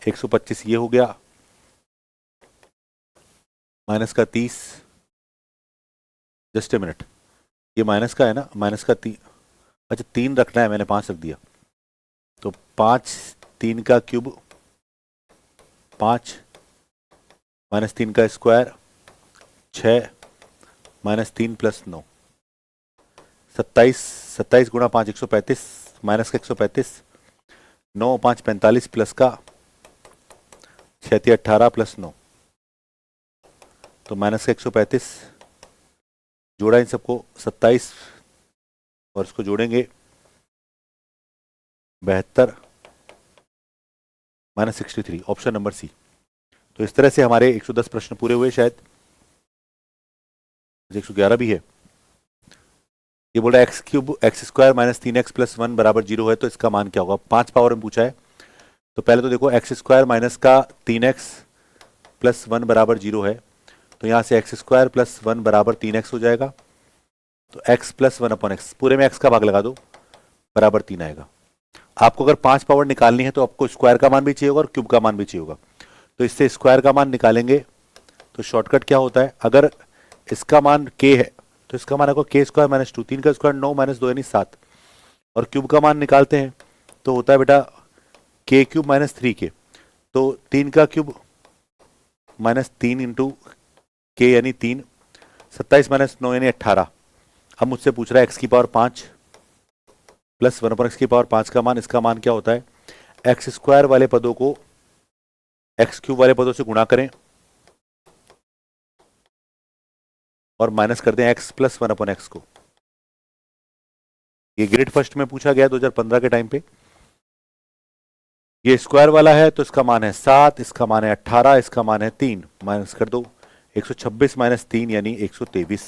125 ये हो गया, माइनस का 30 जस्ट ए मिनट, ये माइनस का है ना, माइनस का 3, अच्छा 3 रखना है, मैंने 5 रख दिया, तो 5 3 का क्यूब 5 माइनस 3 का स्क्वायर 6 माइनस 3 प्लस 9 27, 27 गुणा 5 135 माइनस का 135 9 5 45 प्लस का 6 18 प्लस 9 तो माइनस का 135 जोड़ा इन सबको 27 और इसको जोड़ेंगे 72 माइनस 63, ऑप्शन नंबर सी। तो इस तरह से हमारे 110 प्रश्न पूरे हुए, शायद 111 भी है। ये बोल रहा है x cube x square minus 3x plus 1 बराबर 0 है, तो इसका मान क्या होगा। 5 पावर में पूछा है, तो पहले तो देखो एक्स स्क्वायर माइनस का 3x प्लस 1 बराबर 0 है, तो यहाँ से एक्स स्क्वायर प्लस 1 बराबर 3x हो जाएगा, तो x प्लस 1 अपॉन एक्स, पूरे में x का भाग लगा दो, बराबर 3 आएगा। आपको अगर 5 पावर निकालनी है तो आपको स्क्वायर का मान भी चाहिए होगा और क्यूब का मान भी चाहिए होगा, तो इससे स्क्वायर का मान निकालेंगे तो शॉर्टकट क्या होता है, अगर इसका मान k है तो इसका मान आपको k स्क्वायर माइनस 2, 3 का स्क्वायर 9 माइनस 2 यानी 7, और क्यूब का मान निकालते हैं तो होता है बेटा k क्यूब माइनस 3k, तो 3 का क्यूब माइनस 3 इंटू k यानी 3, 27 माइनस 9 यानी 18। अब मुझसे पूछ रहा है x की पावर 5 प्लस 1 पर x की पावर 5 का मान, इसका मान क्या होता है, एक्स स्क्वायर वाले पदों को एक्स क्यूब वाले पदों से गुणा करें और माइनस कर दें x प्लस 1 अपॉन एक्स को। ये ग्रेड फर्स्ट में पूछा गया 2015 के टाइम पे। ये स्क्वायर वाला है तो इसका मान है 7, इसका मान है 18, इसका मान है 3, माइनस कर दो 126 माइनस 3 यानी 123,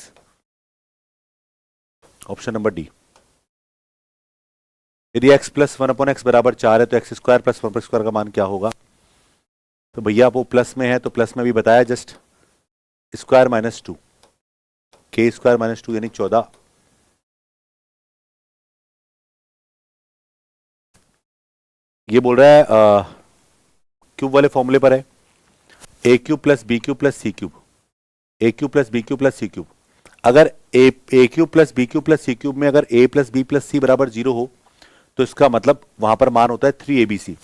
ऑप्शन नंबर डी। यदि x प्लस 1 अपॉन एक्स बराबर 4 है तो एक्स स्क्वायर प्लस 1 स्क्वायर का मान क्या होगा, तो भैया वो प्लस में है तो प्लस में भी बताया, just square minus 2, k square minus 2 यानी 14। ये बोल रहा है क्यूब वाले फॉर्मूले पर है a cube plus b cube plus c cube, a cube plus b cube plus c cube. अगर a cube plus b cube plus c cube में अगर a plus B plus c बराबर 0 हो तो इसका मतलब वहां पर मान होता है 3abc।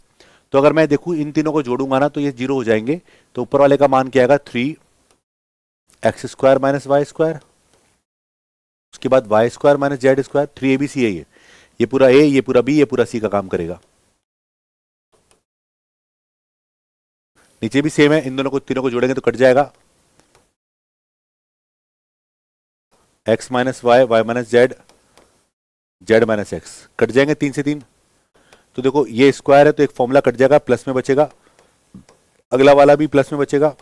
तो अगर मैं देखूं इन तीनों को जोड़ूंगा ना तो ये 0 हो जाएंगे, तो ऊपर वाले का मान क्या आएगा 3x square minus Y square, उसके बाद Y square minus Z square, 3abc है ये पूरा a, ये पूरा b, ये पूरा c का काम करेगा। नीचे भी सेम है, इन दोनों को तीनों को जोड़ेंगे तो कट जाएगा, x minus Y, Y minus Z, Z minus X, cut जाएंगे 3 से 3। तो देखो ये स्क्वायर है तो एक फॉर्मूला कट जाएगा, प्लस में बचेगा, अगला वाला भी प्लस में बचेगा,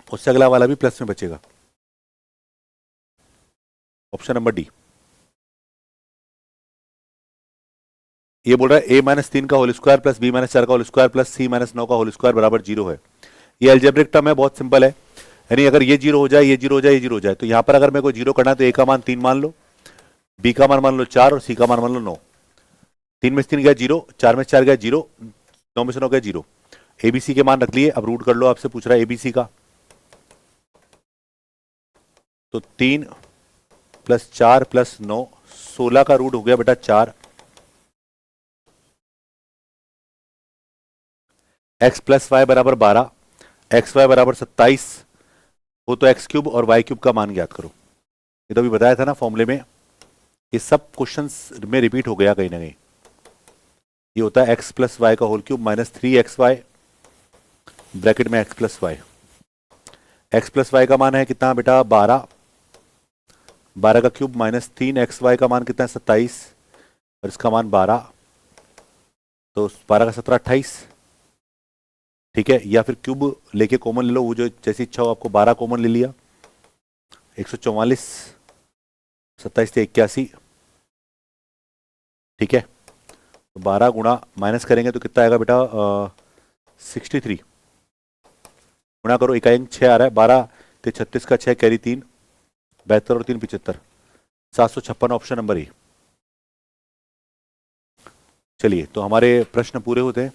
उससे अगला वाला भी प्लस में बचेगा, ऑप्शन नंबर डी। ये बोल रहा है a माइनस 3 का whole square plus b minus 4 का whole square plus c minus 9 का होल स्क्वायर बराबर 0 है। ये अलजेब्रिक टर्म है, बहुत सिंपल है, यानी अगर ये 0 हो जाए, ये 0 हो जाए, ये 0 हो जाए, तो यहां पर अगर मेरे को 0 करना है तो a का मान 3 मान लो, b का मान लो 4 और c का मान लो 9। 3 में से 3 गया 0, 4 में से 4 गया 0, 9 में से 9 गया 0। abc के मान रख लिए, अब रूट कर लो, आपसे पूछ रहा है abc का, तो 3 प्लस 4 प्लस 9, 16 का रूट हो गया बेटा 4, x प्लस वाई बराबर 12, एक्स वाई बराबर 27 हो तो एक्स क्यूब और वाई क्यूब का मान ज्ञात करो। ये तो अभी बताया था ना फॉर्मूले में, ये सब क्वेश्चंस में रिपीट हो गया कहीं ना कहीं। ये होता है x प्लस वाई का whole cube minus 3xy bracket में x plus Y. X plus Y का मान है कितना बेटा 12, 12 का क्यूब माइनस 3xy का मान कितना है 27 और इसका मान 12, तो 12 का 17 28, ठीक है। या फिर क्यूब लेके कॉमन ले लो, वो जो जैसी इच्छा हो आपको, 12 कॉमन ले लिया, 144, 27 से 81, ठीक है। तो 12 गुणा माइनस करेंगे तो कितना आएगा बेटा 63, गुणा करो, इकाई 6 आ रहा है, 12 ते 36 का 6 कैरी 3, 72 और 3 75, 756, ऑप्शन नंबर ए। चलिए तो हमारे प्रश्न पूरे होते हैं।